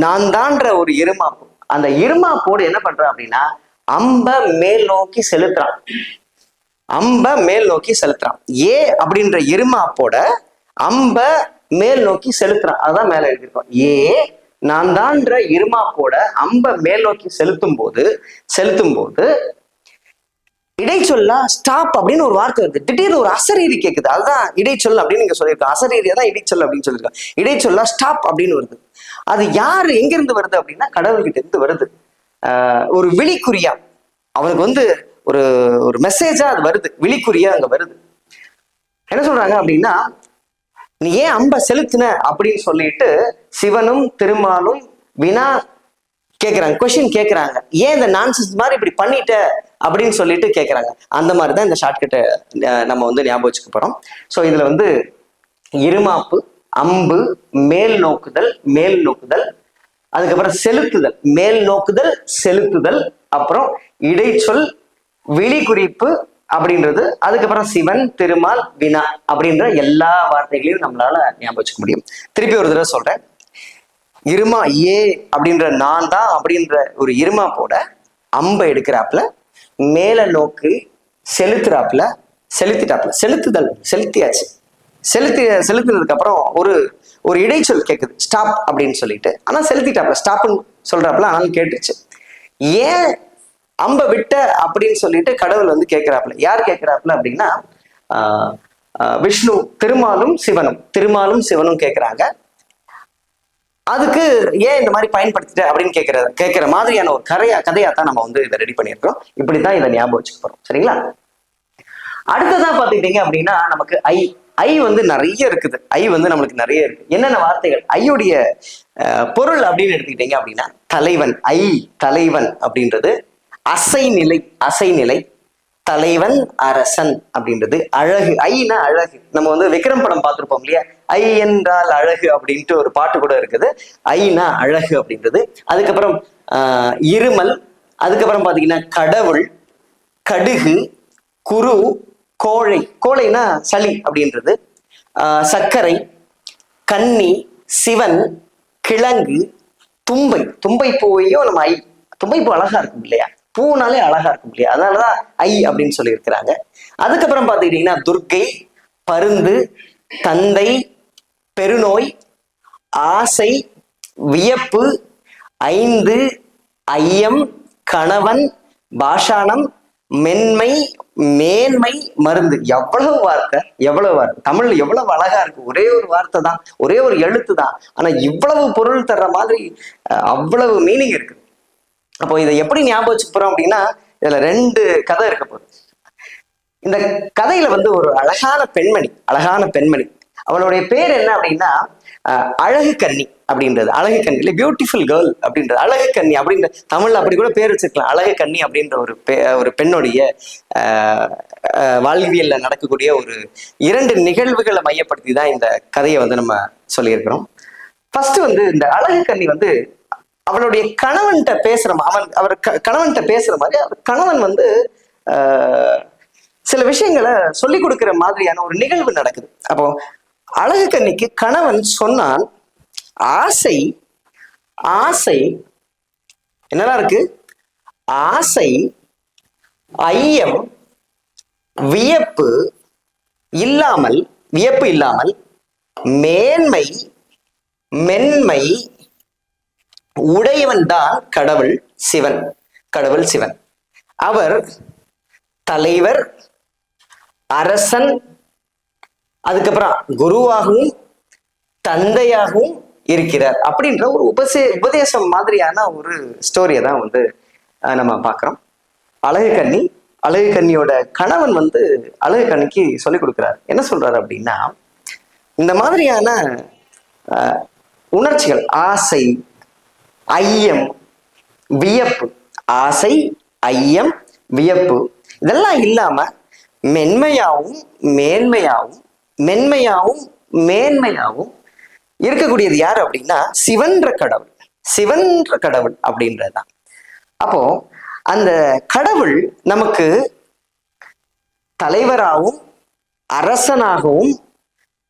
நான் தான்ற ஒரு இருமாப்பு. அந்த இருமாப்போடு என்ன பண்றான் அப்படின்னா அம்ப மேல் நோக்கி செலுத்துறான். ஏ அப்படின்ற இருமாப்போட அம்ப மேல் நோக்கி செலுத்துறான். அதான் மேல எழுதியிருக்கோம். நான் தான்ற இருமாப்போட அம்ப மேல் நோக்கி செலுத்தும் போது இடைச்சொல்லா ஸ்டாப் அப்படின்னு ஒரு வார்த்தை வருது. திடீர்னு ஒரு அசரீரி கேட்குது. அதுதான் இடைச்சொல் அப்படின்னு நீங்க சொல்லியிருக்கோம். அசரீரியா தான் இடைச்சொல் அப்படின்னு சொல்லியிருக்கோம். இடைச்சொல்லா ஸ்டாப் அப்படின்னு வருது. அது யாரு எங்கிருந்து வருது அப்படின்னா கடவுள்கிட்ட இருந்து வருது. ஒரு விழிக்குறியா அவனுக்கு வந்து ஒரு ஒரு மெசேஜா அது வருது. விழிக்குறியா அங்க வருது. என்ன சொல்றாங்க அப்படின்னா, நீ ஏன் அம்ப செலுத்தின அப்படின்னு சொல்லிட்டு சிவனும் திருமாலும் வினா கேட்கிறாங்க, கொஸ்டின் கேட்கிறாங்க. ஏன் இந்த நான்சென்ஸ் மாதிரி இப்படி பண்ணிட்ட அப்படின்னு சொல்லிட்டு கேட்கிறாங்க. அந்த மாதிரி தான் இந்த ஷார்ட்கட்டை நம்ம வந்து ஞாபகம் வச்சுக்க போறோம். ஸோ இதுல வந்து இருமாப்பு, அம்பு, மேல் நோக்குதல், மேல் நோக்குதல், அதுக்கப்புறம் செலுத்துதல், மேல் நோக்குதல், செலுத்துதல், அப்புறம் இடைச்சொல், விழி குறிப்பு அப்படின்றது, அதுக்கப்புறம் சிவன், திருமால், வினா அப்படின்ற எல்லா வார்த்தைகளையும் நம்மளால ஞாபகம் வச்சுக்க முடியும். திருப்பி ஒரு தடவை சொல்றேன். இருமா ஏ அப்படின்ற நான் தான் அப்படின்ற ஒரு இருமா போட அம்பை எடுக்கிறாப்புல, மேல நோக்கு செலுத்துறாப்புல, செலுத்திட்டாப்புல, செலுத்துதல், செலுத்தியாச்சு. செலுத்தினதுக்கு அப்புறம் ஒரு ஒரு இடைச்சொல் கேட்குது, ஸ்டாப் அப்படின்னு சொல்லிட்டு. ஆனா செலுத்திட்டாப்புல, ஸ்டாப்னு சொல்றாப்புல, ஆனாலும் கேட்டுச்சு. ஏன் அம்ப விட்ட அப்படின்னு சொல்லிட்டு கடவுள் வந்து கேட்கிறாப்புல. யார் கேட்கிறாப்புல அப்படின்னா விஷ்ணு, திருமாலும் சிவனும் கேட்கிறாங்க. அதுக்கு ஏன் இந்த மாதிரி பயன்படுத்திட்ட அப்படின்னு கேட்கிற மாதிரியான ஒரு கதையா தான் நம்ம வந்து இதை ரெடி பண்ணியிருக்கோம். இப்படித்தான் இதை ஞாபகம் வச்சுக்க போறோம். சரிங்களா? அடுத்ததான் பாத்துக்கிட்டீங்க அப்படின்னா நமக்கு ஐ வந்து நிறைய இருக்குது. ஐ வந்து நம்மளுக்கு நிறைய இருக்கு. என்னென்ன வார்த்தைகள் ஐயுடைய பொருள் அப்படின்னு எடுத்துக்கிட்டீங்க அப்படின்னா, தலைவன், தலைவன் அப்படின்றது அசைநிலை, தலைவன், அரசன் அப்படின்றது அழகு. ஐனா அழகு. நம்ம வந்து விக்ரம் படம் பார்த்திருப்போம் இல்லையா? ஐ என்றால் அழகு அப்படின்ட்டு ஒரு பாட்டு கூட இருக்குது. ஐனா அழகு அப்படின்றது. அதுக்கப்புறம் இருமல், அதுக்கப்புறம் பாத்தீங்கன்னா கடவுள், கடுகு, குரு, கோழைனா சளி அப்படின்றது, சர்க்கரை, கன்னி, சிவன், கிழங்கு, தும்பை பூவையும் நம்ம தும்பை பூ அழகா இருக்கும் இல்லையா? பூனாலே அழகா இருக்கும் இல்லையா? அதனாலதான் ஐ அப்படின்னு சொல்லி இருக்கிறாங்க. அதுக்கப்புறம் பாத்துக்கிட்டீங்கன்னா துர்க்கை, பருந்து, தந்தை, பெருநோய், ஆசை, வியப்பு, ஐந்து, ஐயம், கணவன், பாஷாணம், மென்மை, மேன்மை, மருந்து. எவ்வளவு வார்த்தை! தமிழ் எவ்வளவு அழகா இருக்கு. ஒரே ஒரு வார்த்தை தான், ஒரே ஒரு எழுத்து தான், ஆனா இவ்வளவு பொருள் தர்ற மாதிரி அவ்வளவு மீனிங் இருக்கு. அப்போ இதை எப்படி ஞாபகம் வச்சுக்க போறோம் அப்படின்னா, இதுல 2 கதை இருக்க போகுது. இந்த கதையில வந்து ஒரு அழகான பெண்மணி, அவளுடைய பேர் என்ன அப்படின்னா அழகு கன்னி அப்படின்றது. அழகு கன்னி இல்லை, பியூட்டிஃபுல் கேர்ள் அப்படின்றது. அழகு கன்னி அப்படின்ற தமிழ்ல அப்படி கூட பேர் வச்சிருக்கலாம். அழகு கன்னி அப்படின்ற ஒரு பெண்ணுடைய வாழ்வியல்ல நடக்கக்கூடிய ஒரு 2 நிகழ்வுகளை மையப்படுத்தி தான் இந்த கதையை வந்து நம்ம சொல்லியிருக்கிறோம். ஃபர்ஸ்ட் வந்து இந்த அழகு கன்னி வந்து அவளுடைய கணவன்கிட்ட கணவன்கிட்ட பேசுற மாதிரி அவர் கணவன் வந்து சில விஷயங்களை சொல்லி கொடுக்கிற மாதிரியான ஒரு நிகழ்வு நடக்குது. அப்போ அழகு கன்னிக்கு கணவன் சொன்னான், ஆசை என்னதான் இருக்கு? ஆசை, ஐயம், வியப்பு இல்லாமல் மேன்மை, மென்மை உடையவன் தான் கடவுள் சிவன். அவர் தலைவர், அரசன், அதுக்கப்புறம் குருவாகவும் தந்தையாகவும் இருக்கிறார் அப்படின்ற ஒரு உபதேசம் மாதிரியான ஒரு ஸ்டோரியை தான் வந்து நம்ம பார்க்கிறோம். அழகு கன்னியோட கணவன் வந்து அழகு கன்னிக்கு சொல்லிக் கொடுக்கிறார். என்ன சொல்றாரு அப்படின்னா, இந்த மாதிரியான உணர்ச்சிகள், ஆசை, ஐயம், வியப்பு, இதெல்லாம் இல்லாம மென்மையாவும் மேன்மையாவும் இருக்கக்கூடியது யாரு அப்படின்னா சிவன்ற கடவுள் அப்படின்றதுதான். அப்போ அந்த கடவுள் நமக்கு தலைவராகவும் அரசனாகவும்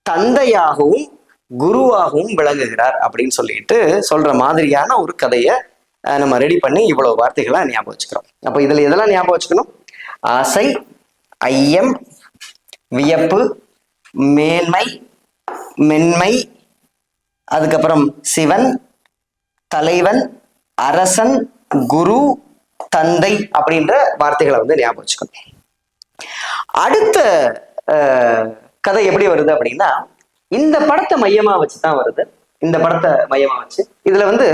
தந்தையாகவும் குருவாகவும் விளங்குகிறார் அப்படின்னு சொல்லிட்டு சொல்ற மாதிரியான ஒரு கதையை நம்ம ரெடி பண்ணி இவ்வளவு வார்த்தைகளா ஞாபகம் வச்சுக்கிறோம். அப்போ இதுல எதெல்லாம் ஞாபகம் வச்சுக்கணும்? ஆசை, ஐயம், வியப்பு, மேன்மை, மென்மை, அதுக்கப்புறம் சிவன், தலைவன், அரசன், குரு, தந்தை அப்படின்ற வார்த்தைகளை வந்து ஞாபகம் வச்சுக்கணும். அடுத்த கதை எப்படி வருது அப்படின்னா, இந்த படத்தை மையமா வச்சுதான் வருது. இந்த படத்தை மையமா வச்சு இதுல வந்து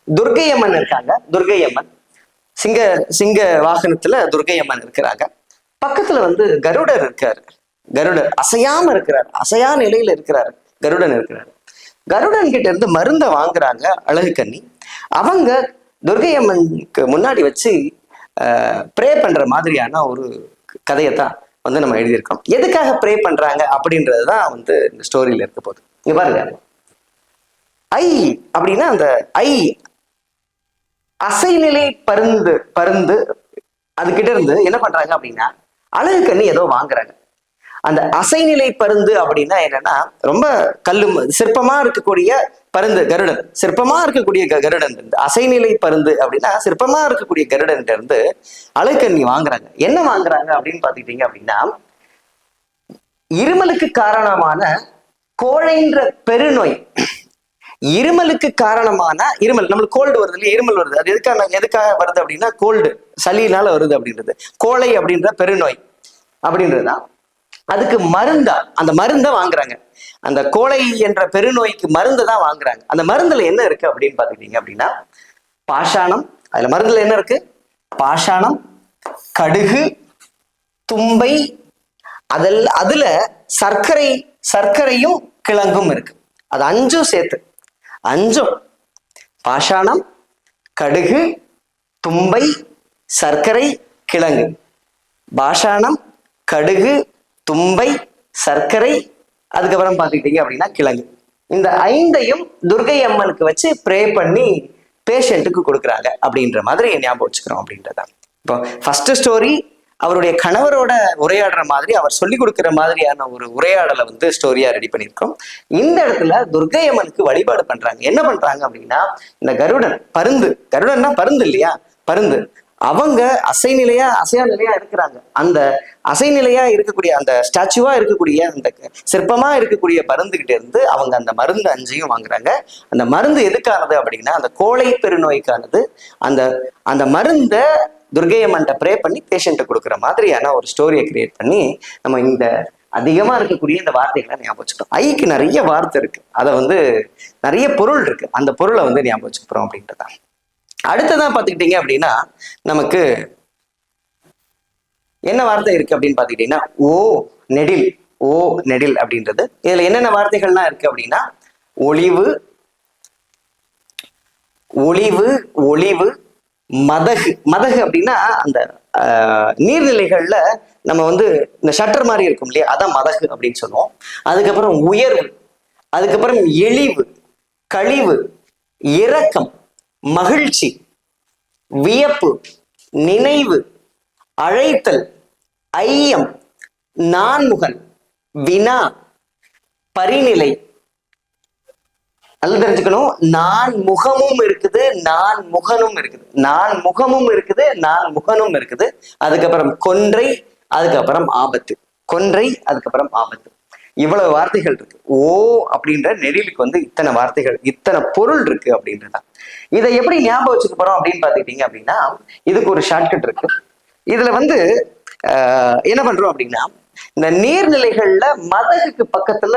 துர்க்கை அம்மன் இருக்காங்க. துர்க்கை அம்மன் சிங்க சிங்க வாகனத்துல துர்க்கை அம்மன் இருக்கிறாங்க. பக்கத்துல வந்து கருடர் இருக்காரு. கருடர் அசையாம இருக்கிறார், அசையா நிலையில இருக்கிறாரு. கருடன் இருக்கிறாரு. கருடன் கிட்ட இருந்து மருந்தை வாங்குறாங்க அழகு கண்ணி. அவங்க துர்க்கை அம்மனுக்கு முன்னாடி வச்சு ப்ரே பண்ற மாதிரியான ஒரு கதையைத்தான் வந்து நம்ம எழுதியிருக்கோம். எதுக்காக ப்ரே பண்றாங்க அப்படின்றதுதான் வந்து இந்த ஸ்டோரியில இருக்க போகுது. இங்க பாருங்க, ஐ அப்படின்னா அந்த ஐ அசைநிலை பருந்து பருந்து அதுகிட்ட இருந்து என்ன பண்றாங்க அப்படின்னா அழகு கண்ணி ஏதோ வாங்குறாங்க. அந்த அசைநிலை பருந்து அப்படின்னா என்னன்னா ரொம்ப சிற்பமா இருக்கக்கூடிய பருந்து கருடன், சிற்பமா இருக்கக்கூடிய கருடன் இருந்து அசைநிலை பருந்து அப்படின்னா சிற்பமா இருக்கக்கூடிய கருடன் இருந்து அழகு கண்ணி வாங்குறாங்க. என்ன வாங்குறாங்க அப்படின்னு பாத்துக்கிட்டீங்க அப்படின்னா, இருமலுக்கு காரணமான கோழைன்ற பெருநோய், இருமலுக்கு காரணமான இருமல், நம்மளுக்கு கோல்டு வருது இல்லையா, இருமல் வருது. அது எதுக்காக வருது அப்படின்னா கோல்டு, சளினால வருது அப்படின்றது. கோழை அப்படின்ற பெருநோய் அப்படின்றதுதான். அதுக்கு மருந்தா அந்த மருந்தை வாங்குறாங்க. அந்த கோழை என்ற பெருநோய்க்கு மருந்து தான் வாங்குறாங்க. அந்த மருந்துல என்ன இருக்கு அப்படின்னு பாத்துக்கிட்டீங்க அப்படின்னா பாஷாணம். அதுல மருந்துல என்ன இருக்கு? பாஷாணம், கடுகு, தும்பை, அதுல சர்க்கரையும் கிழங்கும் இருக்கு. அது 5 சேர்த்து, 5 பாஷாணம், கடுகு, தும்பை, சர்க்கரை, கிழங்கு. பாஷாணம், கடுகு, தும்பை, சர்க்கரை, அதுக்கப்புறம் பாத்துக்கிட்டீங்க அப்படின்னா கிழங்கு. இந்த 5ஐயும் துர்க்கை அம்மனுக்கு வச்சு ப்ரே பண்ணி பேஷண்ட்டுக்கு கொடுக்குறாங்க அப்படின்ற மாதிரி ஞாபகம் வச்சுக்கிறோம் அப்படின்றதான். இப்போ ஃபர்ஸ்ட் ஸ்டோரி அவருடைய கணவரோட உரையாடுற மாதிரி, அவர் சொல்லி கொடுக்குற மாதிரியான ஒரு உரையாடலை வந்து ஸ்டோரியா ரெடி பண்ணியிருக்கோம். இந்த இடத்துல துர்க்கை அம்மனுக்கு வழிபாடு பண்றாங்க. என்ன பண்றாங்க அப்படின்னா, இந்த கருடன் பருந்து, கருடன்னா பருந்து இல்லையா, பருந்து, அவங்க அசையா நிலையா இருக்கிறாங்க. அந்த அசைநிலையா இருக்கக்கூடிய அந்த ஸ்டாச்சுவா இருக்கக்கூடிய அந்த சிற்பமா இருக்கக்கூடிய பருந்துகிட்ட இருந்து அவங்க அந்த மருந்து 5ஐயும் வாங்குறாங்க. அந்த மருந்து எதுக்கானது அப்படின்னா அந்த கோழை பெருநோய்க்கானது. அந்த மருந்தை துர்க்கை அம்மன்ட்ட ப்ரே பண்ணி பேஷண்ட்டை கொடுக்குற மாதிரியான ஒரு ஸ்டோரியை கிரியேட் பண்ணி நம்ம இந்த அதிகமா இருக்கக்கூடிய இந்த வார்த்தைகளை ஞாபகம் வச்சுக்கிறோம். ஐக்கு நிறைய வார்த்தை இருக்கு, அதை வந்து நிறைய பொருள் இருக்கு, அந்த பொருளை வந்து ஞாபகம் வச்சுக்கிறோம் அப்படின்றதான். அடுத்ததான் பாத்துக்கிட்டீங்க அப்படின்னா நமக்கு என்ன வார்த்தை இருக்கு அப்படின்னு பாத்துக்கிட்டீங்கன்னா ஓ நெடில், ஓ நெடில் அப்படின்றது. இதுல என்னென்ன வார்த்தைகள்லாம் இருக்கு அப்படின்னா ஒளிவு, ஒளிவு, மதகு. மதகு அப்படின்னா அந்த நீர்நிலைகள்ல நம்ம வந்து இந்த ஷட்டர் மாதிரி இருக்கும் இல்லையா, அதான் மதகு அப்படின்னு சொல்லுவோம். அதுக்கப்புறம் உயர்வு, அதுக்கப்புறம் எழிவு, கழிவு, இரக்கம், மகிழ்ச்சி, வியப்பு, நினைவு, அழைத்தல், ஐயம், நான்முகன், வினா, பரிநிலை. நல்லா தெரிஞ்சுக்கணும், நான் முகமும் இருக்குது, நான் முகனும் இருக்குது, நான் முகமும் இருக்குது, நான் முகனும் இருக்குது. அதுக்கப்புறம் கொன்றை, அதுக்கப்புறம் ஆபத்து, கொன்றை, அதுக்கப்புறம் ஆபத்து. இவ்வளவு வார்த்தைகள் இருக்கு. ஓ அப்படின்ற நெடிலுக்கு வந்து இத்தனை வார்த்தைகள், இத்தனை பொருள் இருக்கு அப்படின்றதான். இதை எப்படி ஞாபகம் வச்சுக்க போறோம் அப்படின்னு பாத்துக்கிட்டீங்க அப்படின்னா இதுக்கு ஒரு ஷார்ட்கட் இருக்கு. இதுல வந்து என்ன பண்றோம் அப்படின்னா இந்த நீர்நிலைகள்ல மதகுக்கு பக்கத்துல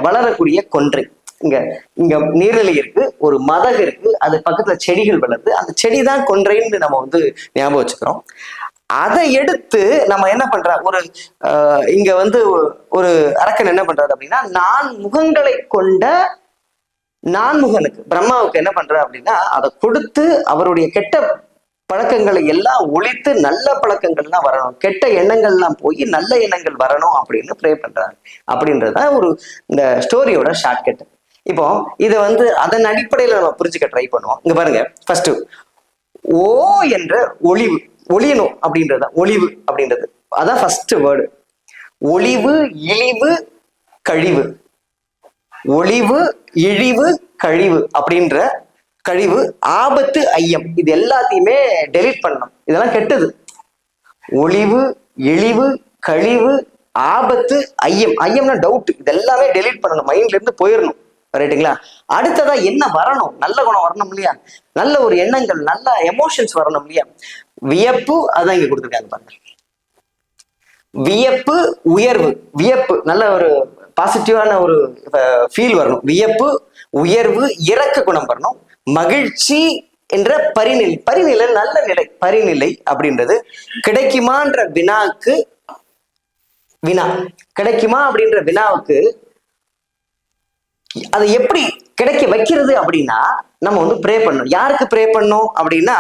வளரக்கூடிய கொன்றை, இங்க நீர்நிலை இருக்கு, ஒரு மதகு இருக்கு, அது பக்கத்துல செடிகள் வளருது, அந்த செடி தான் கொன்றைன்னு நம்ம வந்து ஞாபகம் வச்சுக்கிறோம். அதை எடுத்து நம்ம என்ன பண்ற இங்க வந்து ஒரு அரக்கன் என்ன பண்றாரு அப்படின்னா நான் முகங்களை கொண்ட நான்முகனுக்கு பிரம்மாவுக்கு என்ன பண்ற அப்படின்னா அதை கொடுத்து அவருடைய கெட்ட பழக்கங்களை எல்லாம் ஒழித்து நல்ல பழக்கங்கள்லாம் வரணும், கெட்ட எண்ணங்கள்லாம் போய் நல்ல எண்ணங்கள் வரணும் அப்படின்னு ப்ரே பண்றாரு அப்படின்றத இந்த ஸ்டோரியோட ஷார்ட்கட். இப்போ இதை வந்து அதன் அடிப்படையில நம்ம புரிஞ்சுக்க ட்ரை பண்ணுவோம். இங்க பாருங்க, ஃபர்ஸ்ட் ஓ என்ற ஒளிவு, ஒளியணும் அப்படின்றத, ஒளிவு அப்படின்றது அதான் ஃபர்ஸ்ட் வேர்டு. ஒளிவு, இழிவு, கழிவு, ஒளிவு, இழிவு, கழிவு அப்படின்ற கழிவு, ஆபத்து, ஐயம், இது எல்லாத்தையுமே டெலீட் பண்ணணும். இதெல்லாம் கெட்டது. ஒளிவு, இழிவு, கழிவு, ஆபத்து, ஐயம், ஐயம்னா டவுட், இது எல்லாமே டெலீட் பண்ணணும், மைண்ட்ல இருந்து போயிடணும். ரைட்டுங்களா? அடுத்ததா என்ன வரணும்? நல்ல குணம் வரணும் இல்லையா, நல்ல ஒரு எண்ணங்கள், நல்ல எமோஷன்ஸ் வரணும் இல்லையா, வியப்பு, அதான் இங்க கொடுத்துருக்காங்க பாருங்க. வியப்பு உயர்வு. வியப்பு நல்ல ஒரு பாசிட்டிவான ஒரு ஃபீல் வரணும். வியப்பு உயர்வு இரக்க குணம் வரணும். மகிழ்ச்சி என்ற பரிநிலை. பரிநிலை நல்ல நிலை. பரிநிலை அப்படின்றது கிடைக்குமான்ற வினாவுக்கு வினா கிடைக்குமா அப்படின்ற வினாவுக்கு அதை எப்படி கிடைக்க வைக்கிறது அப்படின்னா நம்ம வந்து ப்ரே பண்ணணும். யாருக்கு ப்ரே பண்ணணும் அப்படின்னா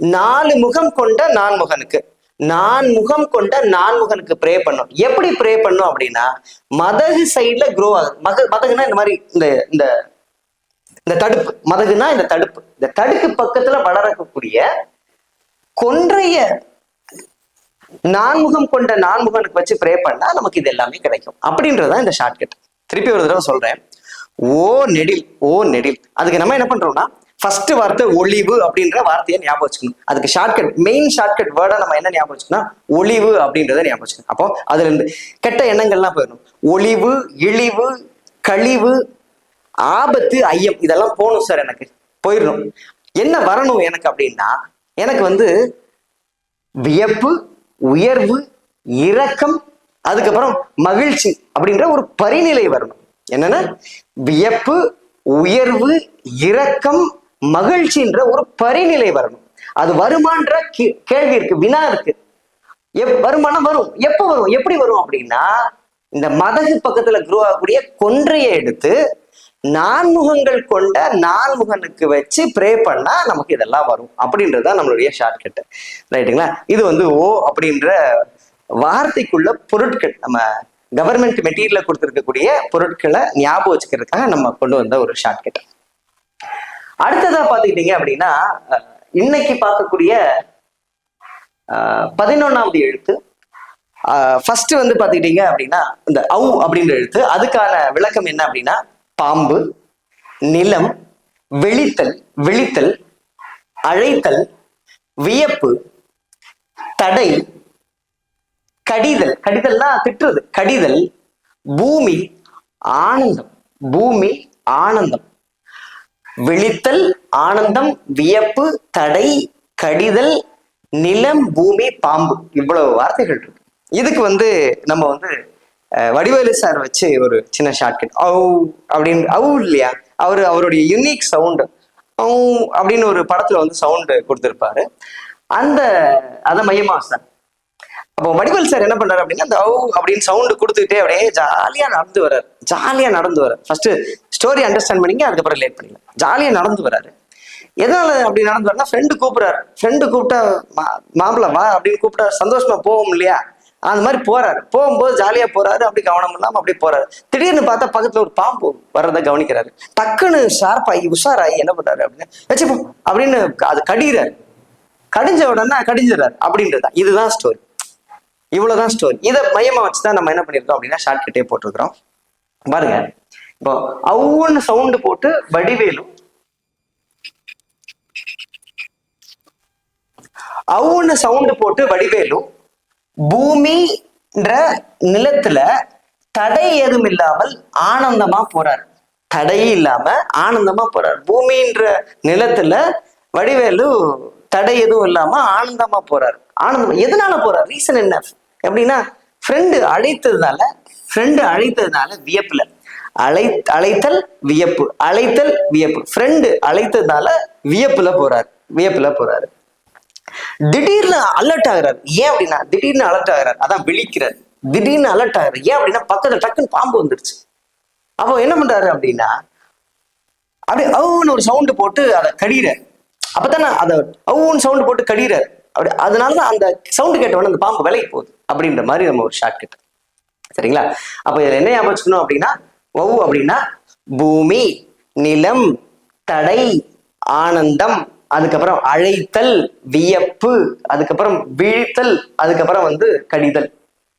4 முகம் கொண்ட நான்முகனுக்கு. 4 முகம் கொண்ட நான்முகனுக்கு ப்ரே பண்ணும். எப்படி ப்ரே பண்ணும் அப்படின்னா மதகு சைட்ல க்ரோ ஆகுது. மதகுனா இந்த மாதிரி இந்த இந்த இந்த தடுப்பு. மதகுனா இந்த தடுப்பு. இந்த தடுப்பு பக்கத்துல வளரக்கூடிய கொன்றைய நான்முகம் கொண்ட நான்முகனுக்கு வச்சு ப்ரே பண்ணா நமக்கு இது எல்லாமே கிடைக்கும் அப்படின்றதான் இந்த ஷார்ட்கட். திருப்பி ஒரு தடவை சொல்றேன். ஓ நெடில், ஓ நெடில். அதுக்கு நம்ம என்ன பண்றோம்னா ஃபர்ஸ்ட் வார்த்தை ஒளிவு அப்படின்ற வார்த்தையை ஞாபகம் வச்சுக்கணும். அதுக்கு ஷார்ட்கட், மெயின் ஷார்ட்கட் வேர்டா நம்ம என்ன ஞாபகம் வச்சுக்கணும், ஒளிவு அப்படின்றத ஞாபகம் வச்சுக்கணும். அப்போ அதுல இருந்து கெட்ட எண்ணங்கள்லாம் போயிடணும். ஒளிவு, இழிவு, கழிவு, ஆபத்து, ஐயம் இதெல்லாம் போகணும் சார். எனக்கு போயிடணும். என்ன வரணும் எனக்கு அப்படின்னா எனக்கு வந்து வியப்பு, உயர்வு, இரக்கம், அதுக்கப்புறம் மகிழ்ச்சி அப்படின்ற ஒரு பரிநிலை வரணும். என்னன்னா வியப்பு, உயர்வு, இரக்கம், மகிழ்ச்சின்ற ஒரு பரிநிலை வரணும். அது வருமான்ற கேள்வி இருக்கு, வினா இருக்கு. வருமானம் வரும். எப்ப வரும், எப்படி வரும் அப்படின்னா இந்த மதகு பக்கத்துல குரோ ஆகக்கூடிய கொன்றையை எடுத்து நான்முகங்கள் கொண்ட நான்முகனுக்கு வச்சு ப்ரே பண்ணா நமக்கு இதெல்லாம் வரும் அப்படின்றதுதான் நம்மளுடைய ஷார்ட்கட். ரைட்டுங்களா? இது வந்து ஓ அப்படின்ற வார்த்தைக்குள்ள பொருட்கள், நம்ம கவர்மெண்ட் மெட்டீரியல கொடுத்துருக்கக்கூடிய பொருட்களை ஞாபகம் வச்சுக்கிறதுக்காக நம்ம கொண்டு வந்த ஒரு ஷார்ட்கட். அடுத்ததா பாத்துக்கிட்டீங்க அப்படின்னா இன்னைக்கு பார்க்கக்கூடிய 11வது எழுத்து. ஃபர்ஸ்ட் வந்து பாத்துக்கிட்டீங்க அப்படின்னா இந்த ஔ அப்படின்ற எழுத்து. அதுக்கான விளக்கம் என்ன அப்படின்னா பாம்பு, நிலம், வெளித்தல், விழித்தல், அழைத்தல், வியப்பு, தடை, கடிதல். கடிதல்னா திட்டுறது. கடிதல், பூமி, ஆனந்தம். பூமி, ஆனந்தம். விழித்தல், ஆனந்தம், வியப்பு, தடை, கடிதல், நிலம், பூமி, பாம்பு. இவ்வளவு வார்த்தைகள் இருக்கு. இதுக்கு வந்து நம்ம வந்து வடிவேலு சார் வச்சு ஒரு சின்ன ஷார்ட்கட் ஔ அப்படின்னு. ஔ இல்லையா, அவருடைய யூனிக் சவுண்டு ஔ அப்படின்னு ஒரு படத்துல வந்து சவுண்டு கொடுத்துருப்பாரு. அதை மையமா சார். அப்போ வடிவேல் சார் என்ன பண்றாரு அப்படின்னா அந்த ஔ அப்படின்னு சவுண்டு கொடுத்துக்கிட்டே அப்படியே ஜாலியா நடந்து வர்றாரு. ஃபர்ஸ்ட் ஸ்டோரி அண்டர்ஸ்டாண்ட் பண்ணிங்க, அதுக்கப்புறம் ரிலேட் பண்ணிக்கலாம். ஜாலியா நடந்து வர்றாரு. எதனால அப்படி நடந்து வரனா ஃப்ரெண்டு கூப்பிடுறாரு. ஃப்ரெண்டு கூப்பிட்டா மாப்பிள்ள வா அப்படின்னு கூப்பிட்டா சந்தோஷமா போவோம் இல்லையா, அந்த மாதிரி போறாரு. போகும்போது ஜாலியா போறாரு, அப்படி கவனம் இல்லாம அப்படியே போறாரு. திடீர்னு பார்த்தா பக்கத்துல ஒரு பாம்பு வர்றதை கவனிக்கிறாரு. டக்குன்னு ஷார்ப்பாகி உஷாராகி என்ன பண்றாரு அப்படின்னா வச்சுப்போம் அப்படின்னு அது கடிகிறாரு. கடிஞ்ச உடனே கடிஞ்சிடறாரு அப்படின்றதா. இதுதான் ஸ்டோரி. இவ்வளவுதான் ஸ்டோரி. இதை மையமா வச்சுதான் நம்ம என்ன பண்ணிருக்கோம் அப்படின்னா ஷார்ட்கட்டே போட்டிருக்கிறோம். பாருங்க, இப்போ அவ்வொன்னு சவுண்டு போட்டு வடிவேலும் அவ்வொன்னு சவுண்டு போட்டு வடிவேலும் பூமின்ற நிலத்துல தடை ஏதும் இல்லாமல் ஆனந்தமா போறாரு. தடை இல்லாம ஆனந்தமா போறாரு. பூமின்ற நிலத்துல வடிவேலு தடை எதுவும் இல்லாம ஆனந்தமா போறாரு. ஆனந்தம் எதனால போறாரு, ரீசன் என்ன அப்படின்னா ஃப்ரெண்டு அழைத்ததுனால வியப்புல அழைத்தல் வியப்பு, அழைத்தல் வியப்பு. ஃப்ரெண்டு அழைத்ததுனால வியப்புல போறாரு. திடீர்னு அலர்ட் ஆகுறாரு. ஏன் அப்படின்னா திடீர்னு அலர்ட் ஆகுறாரு, அதான் விழிக்கிறார். திடீர்னு அலர்ட் ஆகுறாரு. ஏன் அப்படின்னா பக்கத்துல டக்குன்னு பாம்பு வந்துருச்சு. அப்போ என்ன பண்றாரு அப்படின்னா அப்படியே அவுன்னு ஒரு சவுண்டு போட்டு அதை கடிகிறார். அப்பதானே அதை அவுன்னு சவுண்டு போட்டு கடிகிறார். அப்படி அதனாலதான் அந்த சவுண்டு கேட்டவொடனே அந்த பாம்பு விலைக்கு போகுது அப்படின்ற மாதிரி நம்ம ஒரு ஷார்ட்கட். சரிங்களா? அப்ப இதுல என்ன ஞாபகம் வச்சுக்கணும் அப்படின்னா ஒவ் அப்படின்னா பூமி, நிலம், தடை, ஆனந்தம், அதுக்கப்புறம் அழைத்தல், வியப்பு, அதுக்கப்புறம் விழித்தல், அதுக்கப்புறம் வந்து கடிதல்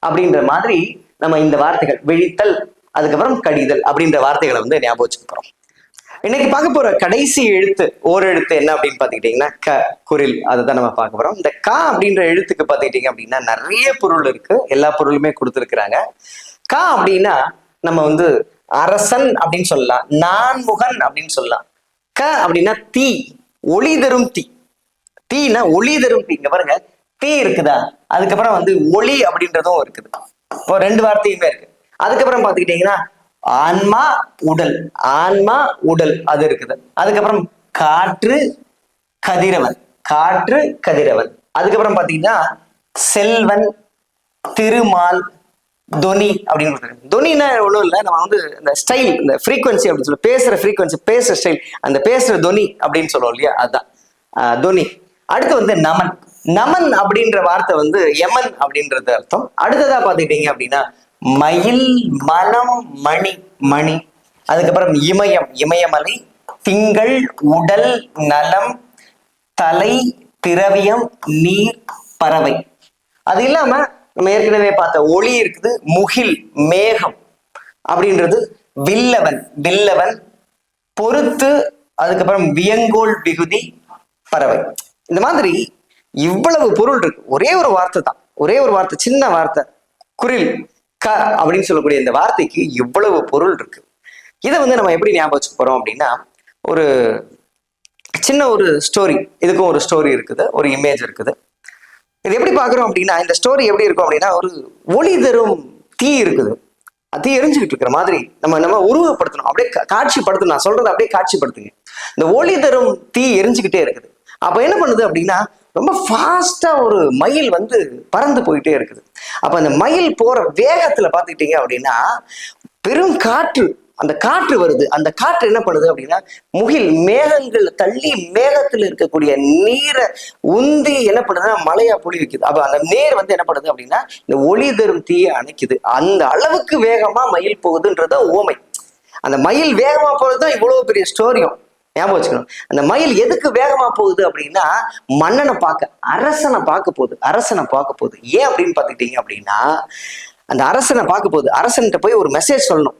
அப்படின்ற மாதிரி நம்ம இந்த வார்த்தைகள் விழித்தல், அதுக்கப்புறம் கடிதல் அப்படின்ற வார்த்தைகளை வந்து ஞாபகம் வச்சுக்க போறோம். இன்னைக்கு பார்க்க போற கடைசி எழுத்து ஓரெழுத்து என்ன அப்படின்னு பாத்துக்கிட்டீங்கன்னா க, குரில். அதுதான் நம்ம பார்க்க போறோம். இந்த க அப்படின்ற எழுத்துக்கு பாத்துக்கிட்டீங்க அப்படின்னா நிறைய பொருள் இருக்கு. எல்லா பொருளுமே கொடுத்துருக்குறாங்க. க அப்படின்னா நம்ம வந்து அரசன் அப்படின்னு சொல்லலாம், நான்முகன் அப்படின்னு சொல்லலாம். க அப்படின்னா தீ, ஒளி தரும் தீ. தீனா ஒளி தரும் தீ. இங்க பாருங்க, தீ இருக்குதா, அதுக்கப்புறம் வந்து ஒளி அப்படின்றதும் இருக்குது. இப்போ ரெண்டு வார்த்தையுமே இருக்கு. அதுக்கப்புறம் பாத்துக்கிட்டீங்கன்னா ஆன்மா உடல், ஆன்மா உடல் அது இருக்குது. அதுக்கப்புறம் காற்று கதிரவன், காற்று கதிரவன். அதுக்கப்புறம் பாத்தீங்கன்னா செல்வன் திருமால் தொனி அப்படின்னு. தொனினா ஒண்ணும் இல்லை, நம்ம வந்து இந்த ஸ்டைல், இந்த ஃப்ரீக்வன்சி அப்படின்னு சொல்லி பேசுற ஃப்ரீக்வன்சி, பேசுற ஸ்டைல், அந்த பேசுற தொனி அப்படின்னு சொல்லுவோம் இல்லையா, அதுதான் தொனி. அடுத்து வந்து நமன். நமன் அப்படின்ற வார்த்தை வந்து யமன் அப்படின்றது அர்த்தம். அடுத்ததா பாத்துக்கிட்டீங்க அப்படின்னா மயில் மனம் மணி மணி. அதுக்கப்புறம் இமயம் இமயமலை, திங்கள் உடல் நலம் தலை திரவியம் நீர் பறவை. அது இல்லாம நம்ம ஏற்கனவே பார்த்த ஒளி இருக்குது, முகில் மேகம் அப்படின்றது, வில்லவன் வில்லவன் பொறுத்து, அதுக்கப்புறம் வியங்கோல் விகுதி பறவை. இந்த மாதிரி இவ்வளவு பொருள் இருக்கு. ஒரே ஒரு வார்த்தை தான், ஒரே ஒரு வார்த்தை, சின்ன வார்த்தை குரில் க அப்படின்னு சொல்லக்கூடிய இந்த வார்த்தைக்கு இவ்வளவு பொருள் இருக்கு. இதை வந்து நம்ம எப்படி ஞாபகம் வச்சுக்க போறோம் அப்படின்னா, ஒரு சின்ன ஒரு ஸ்டோரி, இதுக்கும் ஒரு ஸ்டோரி இருக்குது, ஒரு இமேஜ் இருக்குது. இது எப்படி பாக்குறோம் அப்படின்னா, இந்த ஸ்டோரி எப்படி இருக்கும் அப்படின்னா, ஒரு ஒளி தரும் தீ இருக்குது, தீ எரிஞ்சுக்கிட்டு இருக்கிற மாதிரி நம்ம உருவப்படுத்தணும், அப்படியே காட்சிப்படுத்தணும். நான் சொல்றதை அப்படியே காட்சிப்படுத்துங்க. இந்த ஒளி தரும் தீ எரிஞ்சுக்கிட்டே இருக்குது. அப்ப என்ன பண்ணுது அப்படின்னா, ரொம்ப ஃபாஸ்டா ஒரு மயில் வந்து பறந்து போயிட்டே இருக்குது. அப்ப அந்த மயில் போற வேகத்துல பாத்துக்கிட்டீங்க அப்படின்னா பெரும் காற்று, அந்த காற்று வருது. அந்த காற்று என்ன பண்ணுது அப்படின்னா, முகில் மேகங்கள் தள்ளி மேகத்துல இருக்கக்கூடிய நீரை உந்தி என்ன பண்ணுதுன்னா மழையா பொழி வைக்குது. அப்ப அந்த நேர் வந்து என்ன பண்ணுது அப்படின்னா இந்த ஒளி தரும் தீயை அணைக்குது. அந்த அளவுக்கு வேகமா மயில் போகுதுன்றத ஓமை. அந்த மயில் வேகமா போறதுதான் இவ்வளவு பெரிய ஸ்டோரியும் ஞாபகம் வச்சுக்கணும். அந்த மயில் எதுக்கு வேகமா போகுது அப்படின்னா, மன்னனை பார்க்க, அரசனை பார்க்க போகுது, அரசனை பார்க்க போகுது. ஏன் அப்படின்னு பாத்துக்கிட்டீங்க அப்படின்னா, அந்த அரசனை பார்க்க போகுது. அரசன்கிட்ட போய் ஒரு மெசேஜ் சொல்லணும்,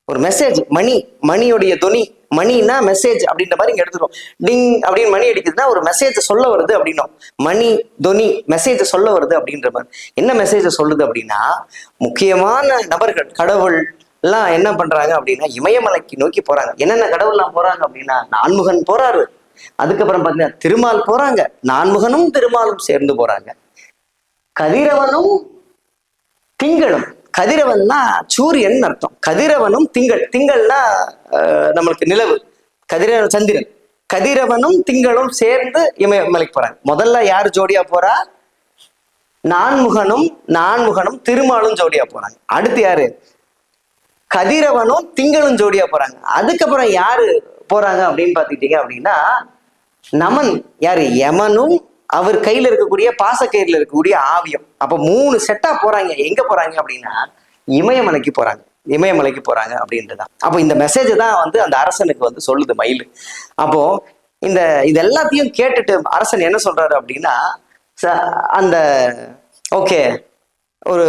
ஒரு மெசேஜ். மணி, மணியோடைய தொனி, மணினா மெசேஜ் அப்படின்ற மாதிரி இங்க எடுத்துரும். டிங் அப்படின்னு மணி அடிக்குதுன்னா ஒரு மெசேஜ் சொல்ல வருது அப்படின்னும். மணி தொனி மெசேஜ் சொல்ல வருது அப்படின்ற மாதிரி. என்ன மெசேஜ் சொல்லுது அப்படின்னா, முக்கியமான நபர்கள் கடவுள் எல்லாம் என்ன பண்றாங்க அப்படின்னா இமயமலைக்கு நோக்கி போறாங்க. என்னென்ன கடவுள்லாம் போறாங்க அப்படின்னா, நான்முகன் போறாரு, அதுக்கப்புறம் பாத்தீங்கன்னா திருமால் போறாங்க, நான்முகனும் திருமாலும் சேர்ந்து போறாங்க, கதிரவனும் திங்களும். கதிரவன்னா சூரியன் அர்த்தம், கதிரவனும் திங்கள், திங்கள்னா நம்மளுக்கு நிலவு, கதிரவன் சந்திரன். கதிரவனும் திங்களும் சேர்ந்து இமயமலைக்கு போறாங்க. முதல்ல யாரு ஜோடியா போறா? நான்முகனும் திருமாலும் ஜோடியா போறாங்க. அடுத்து யாரு? கதிரவனும் திங்களும் ஜோடியா போறாங்க. அதுக்கப்புறம் யாரு போறாங்க அப்படின்னு பாத்துக்கிட்டீங்க அப்படின்னா நமன். யாரு? யமனும் அவர் கையில இருக்கக்கூடிய பாசக்கயிறுல இருக்கக்கூடிய ஆவியம். அப்ப 3 செட்டா போறாங்க. எங்க போறாங்க அப்படின்னா இமயமலைக்கு போறாங்க, இமயமலைக்கு போறாங்க அப்படின்றதான். அப்போ இந்த மெசேஜ் தான் வந்து அந்த அரசனுக்கு வந்து சொல்லுது மயில். அப்போ இது எல்லாத்தையும் கேட்டுட்டு அரசன் என்ன சொல்றாரு அப்படின்னா, அந்த ஓகே ஒரு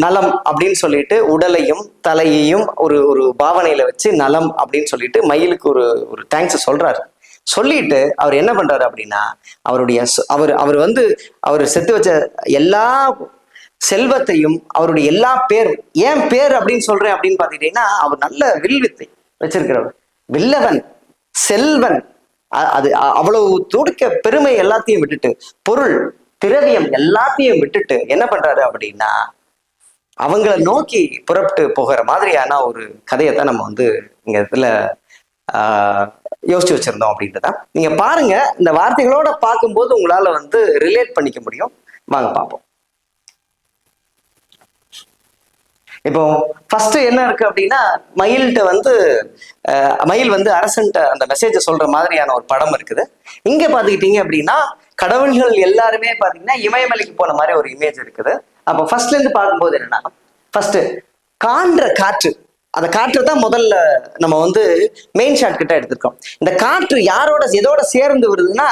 நலம் அப்படின்னு சொல்லிட்டு உடலையும் தலையையும் ஒரு பாவனையில வச்சு நலம் அப்படின்னு சொல்லிட்டு மயிலுக்கு ஒரு தேங்க்ஸ் சொல்றாரு. சொல்லிட்டு அவர் என்ன பண்றாரு அப்படின்னா, அவருடைய அவர் வந்து அவர் செத்து வச்ச எல்லா செல்வத்தையும் அவருடைய எல்லா பேரும், ஏன் பேர் அப்படின்னு சொல்றேன் அப்படின்னு பாத்துக்கிட்டீங்கன்னா, அவர் நல்ல வில்வித்தை வச்சிருக்கிறவர், வில்லவன், செல்வன், அது அவ்வளவு துடிக்க பெருமை எல்லாத்தையும் விட்டுட்டு, பொருள் திரவியம் எல்லாத்தையும் விட்டுட்டு என்ன பண்றாரு அப்படின்னா அவங்கள நோக்கி புறப்பட்டு போகிற மாதிரியான ஒரு கதையத்தான் நம்ம வந்து இங்க இதுல யோசிச்சு வச்சிருந்தோம் அப்படின்றதான். நீங்க பாருங்க, இந்த வார்த்தைகளோட பார்க்கும்போது உங்களால வந்து ரிலேட் பண்ணிக்க முடியும். வாங்க பார்ப்போம். இப்போ ஃபர்ஸ்ட் என்ன இருக்கு அப்படின்னா, மயில் வந்து அரசன்ட்ட அந்த மெசேஜை சொல்ற மாதிரியான ஒரு படம் இருக்குது. இங்க பாத்துக்கிட்டீங்க அப்படின்னா கடவுள்கள் எல்லாருமே பாத்தீங்கன்னா இமயமலைக்கு போன மாதிரி ஒரு இமேஜ் இருக்குது. அப்போ ஃபர்ஸ்ட்ல இருந்து பார்க்கும்போது என்னன்னா, ஃபர்ஸ்ட் காண்ற காற்று, அந்த காற்று தான் முதல்ல நம்ம வந்து மெயின் ஷாட் கிட்ட எடுத்திருக்கோம். இந்த காற்று யாரோட எதோட சேர்ந்து வருதுன்னா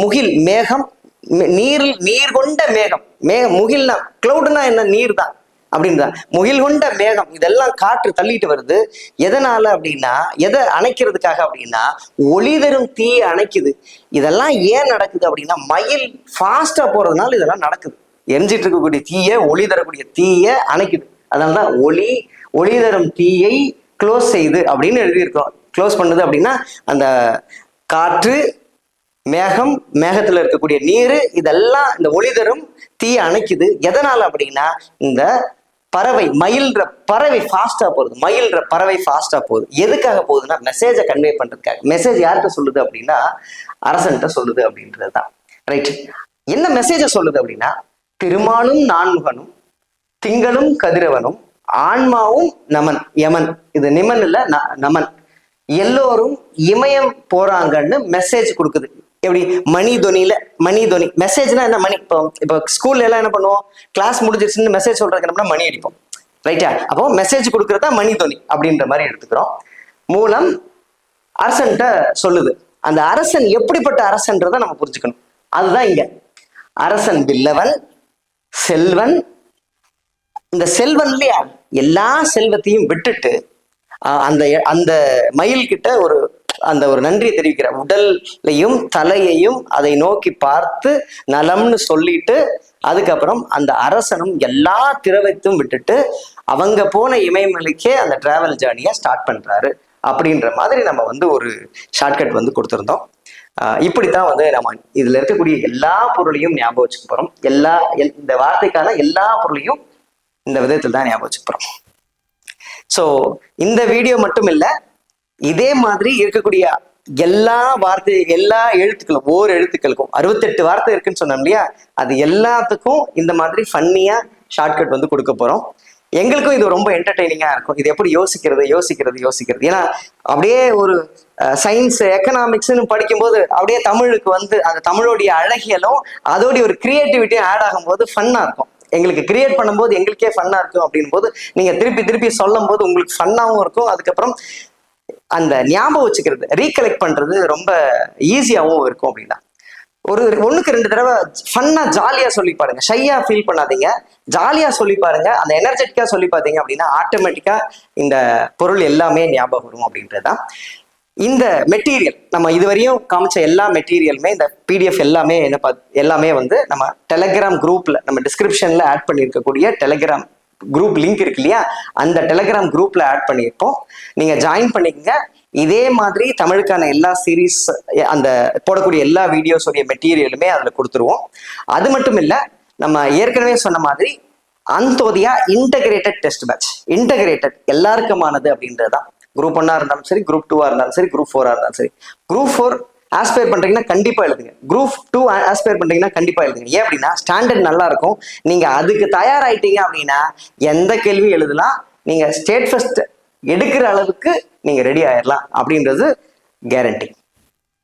முகில் மேகம், நீர் கொண்ட மேகம். முகில்னா கிளவுடுனா என்ன? நீர் தான் அப்படின்றா. முகில் கொண்ட மேகம், இதெல்லாம் காற்று தள்ளிட்டு வருது. எதனால அப்படின்னா, எதை அணைக்கிறதுக்காக அப்படின்னா ஒளி தரும் தீயை அணைக்குது. இதெல்லாம் ஏன் நடக்குது அப்படின்னா மயில் ஃபாஸ்டா போறதுனால இதெல்லாம் நடக்குது. எரிஞ்சிட்டு இருக்கக்கூடிய தீயை, ஒளி தரக்கூடிய தீயை அணைக்குது. அதனாலதான் ஒளி தரும் தீயை க்ளோஸ் செய்யுது அப்படின்னு எழுதியிருக்கோம். க்ளோஸ் பண்ணுது அப்படின்னா அந்த காற்று மேகம், மேகத்துல இருக்கக்கூடிய நீர், இதெல்லாம் இந்த ஒளி தரும் தீயை அணைக்குது. எதனால அப்படின்னா இந்த பறவை, மயில்ன்ற பறவை ஃபாஸ்டா போகுது. மயில்ன்ற பறவை ஃபாஸ்டா போகுது. எதுக்காக போகுதுன்னா மெசேஜை கன்வே பண்றதுக்காக. மெசேஜ் யார்கிட்ட சொல்லுது அப்படின்னா அரசன்கிட்ட சொல்லுது அப்படின்றதுதான். ரைட். என்ன மெசேஜை சொல்லுது அப்படின்னா திருமாலும் நான்முகனும் திங்களும் கதிரவனும் ஆன்மாவும் நமன் யமன், இது நிமன் இல்ல நமன், எல்லோரும் இமயம் போறாங்கன்னு மெசேஜ் கொடுக்குது. எப்படி மணி தொனியில, மணி தொனி மெசேஜ்னா என்ன, மணி. இப்போ ஸ்கூல்ல எல்லாம் என்ன பண்ணுவோம், கிளாஸ் முடிஞ்சிருச்சுன்னு மெசேஜ் சொல்றதுக்கு என்ன மணி அடிப்போம், ரைட்டா? அப்போ மெசேஜ் கொடுக்கறதா மணி தொனி அப்படின்ற மாதிரி எடுத்துக்கிறோம். மூலம் அரசன்ட்ட சொல்லுது. அந்த அரசன் எப்படிப்பட்ட அரசன்றதை நம்ம புரிஞ்சுக்கணும். அதுதான் இங்க அரசன் வில்லவன், செல்வன். இந்த செல்வன் இல்லையா, எல்லா செல்வத்தையும் விட்டுட்டு அந்த அந்த மயில் கிட்ட ஒரு நன்றியை தெரிவிக்கிற, உடலையும் தலையையும் அதை நோக்கி பார்த்து நலம்னு சொல்லிட்டு அதுக்கப்புறம் அந்த அரசனும் எல்லா திரவத்தையும் விட்டுட்டு அவங்க போன இமயமலைக்கே அந்த டிராவல் ஜேர்னியை ஸ்டார்ட் பண்றாரு. அப்படின்ற மாதிரி நம்ம ஒரு ஷார்ட்கட் கொடுத்துருந்தோம். இப்படித்தான் நம்ம இதுல இருக்கக்கூடிய எல்லா பொருளையும் ஞாபகம் வச்சுக்க போறோம். இந்த வார்த்தைக்கான எல்லா பொருளையும் இந்த விதத்தில் தான் ஞாபகம் வச்சுக்க போறோம். ஸோ இந்த வீடியோ மட்டும் இல்லை, இதே மாதிரி இருக்கக்கூடிய எல்லா எழுத்துக்களும், ஒவ்வொரு எழுத்துக்களுக்கும் 68 வார்த்தை இருக்குன்னு சொன்னோம் இல்லையா, அது எல்லாத்துக்கும் இந்த மாதிரி ஃபன்னியா ஷார்ட்கட் கொடுக்க போறோம். எங்களுக்கும் இது ரொம்ப என்டர்டெய்னிங்கா இருக்கும். இது எப்படி யோசிக்கிறது. ஏன்னா அப்படியே ஒரு சயின்ஸ், எக்கனாமிக்ஸ்ன்னு படிக்கும்போது அப்படியே தமிழுக்கு அந்த தமிழோடைய அழகியலும் அதோடைய ஒரு கிரியேட்டிவிட்டியும் ஆட் ஆகும்போது ஃபன்னா இருக்கும். எங்களுக்கு கிரியேட் பண்ணும்போது எங்களுக்கே ஃபன்னா இருக்கும். அப்படின் போது நீங்க திருப்பி சொல்லும் போது உங்களுக்கு ஃபன்னாவும் இருக்கும். அதுக்கப்புறம் அந்த ஞாபகம் வச்சுக்கிறது, ரீகலெக்ட் பண்றது ரொம்ப ஈஸியாகவும் இருக்கும். அப்படின்னா ஒண்ணுக்கு 2 தடவை ஃபன்னா ஜாலியா சொல்லி பாருங்க. ஷையா ஃபீல் பண்ணாதீங்க, ஜாலியா சொல்லி பாருங்க. அந்த எனர்ஜெட்டிக்கா சொல்லி பார்த்தீங்க அப்படின்னா ஆட்டோமேட்டிக்கா இந்த பொருள் எல்லாமே ஞாபகம் வரும் அப்படின்றதுதான். இந்த மெட்டீரியல் நம்ம இதுவரையும் காமிச்ச எல்லா மெட்டீரியலுமே, இந்த பிடிஎஃப் எல்லாமே எல்லாமே நம்ம டெலகிராம் குரூப்ல, நம்ம டிஸ்கிரிப்ஷன்ல ஆட் பண்ணியிருக்கக்கூடிய டெலகிராம் குரூப் லிங்க் இருக்கு இல்லையா, அந்த டெலகிராம் குரூப்ல ஆட் பண்ணியிருப்போம். நீங்க ஜாயின் பண்ணிக்கங்க. இதே மாதிரி தமிழுக்கான எல்லா சீரீஸ், அந்த போடக்கூடிய எல்லா வீடியோஸோடைய மெட்டீரியலுமே அதுல கொடுத்துருவோம். அது மட்டும் இல்ல, நம்ம ஏற்கனவே சொன்ன மாதிரி Antyodaya integrated test batch, integrated எல்லாருக்குமானது அப்படின்றதுதான். குரூப் 1 இருந்தாலும் சரி, குரூப் 2 இருந்தாலும் சரி, குரூப் 4 இருந்தாலும் சரி. குரூப் 4 ஆஸ்பயர் பண்றீங்கன்னா கண்டிப்பா எழுதுங்க. குரூப் 2 ஆஸ்பயர் பண்றீங்கன்னா கண்டிப்பா எழுதுங்க. ஏன் அப்படின்னா ஸ்டாண்டர்ட் நல்லா இருக்கும். நீங்க அதுக்கு தயாராயிட்டீங்க அப்படின்னா எந்த கேள்வி எழுதலாம், நீங்க ஸ்டேட் ஃபர்ஸ்ட் எடுக்கிற அளவுக்கு நீங்க ரெடி ஆயிடலாம் அப்படின்றது கேரண்டி.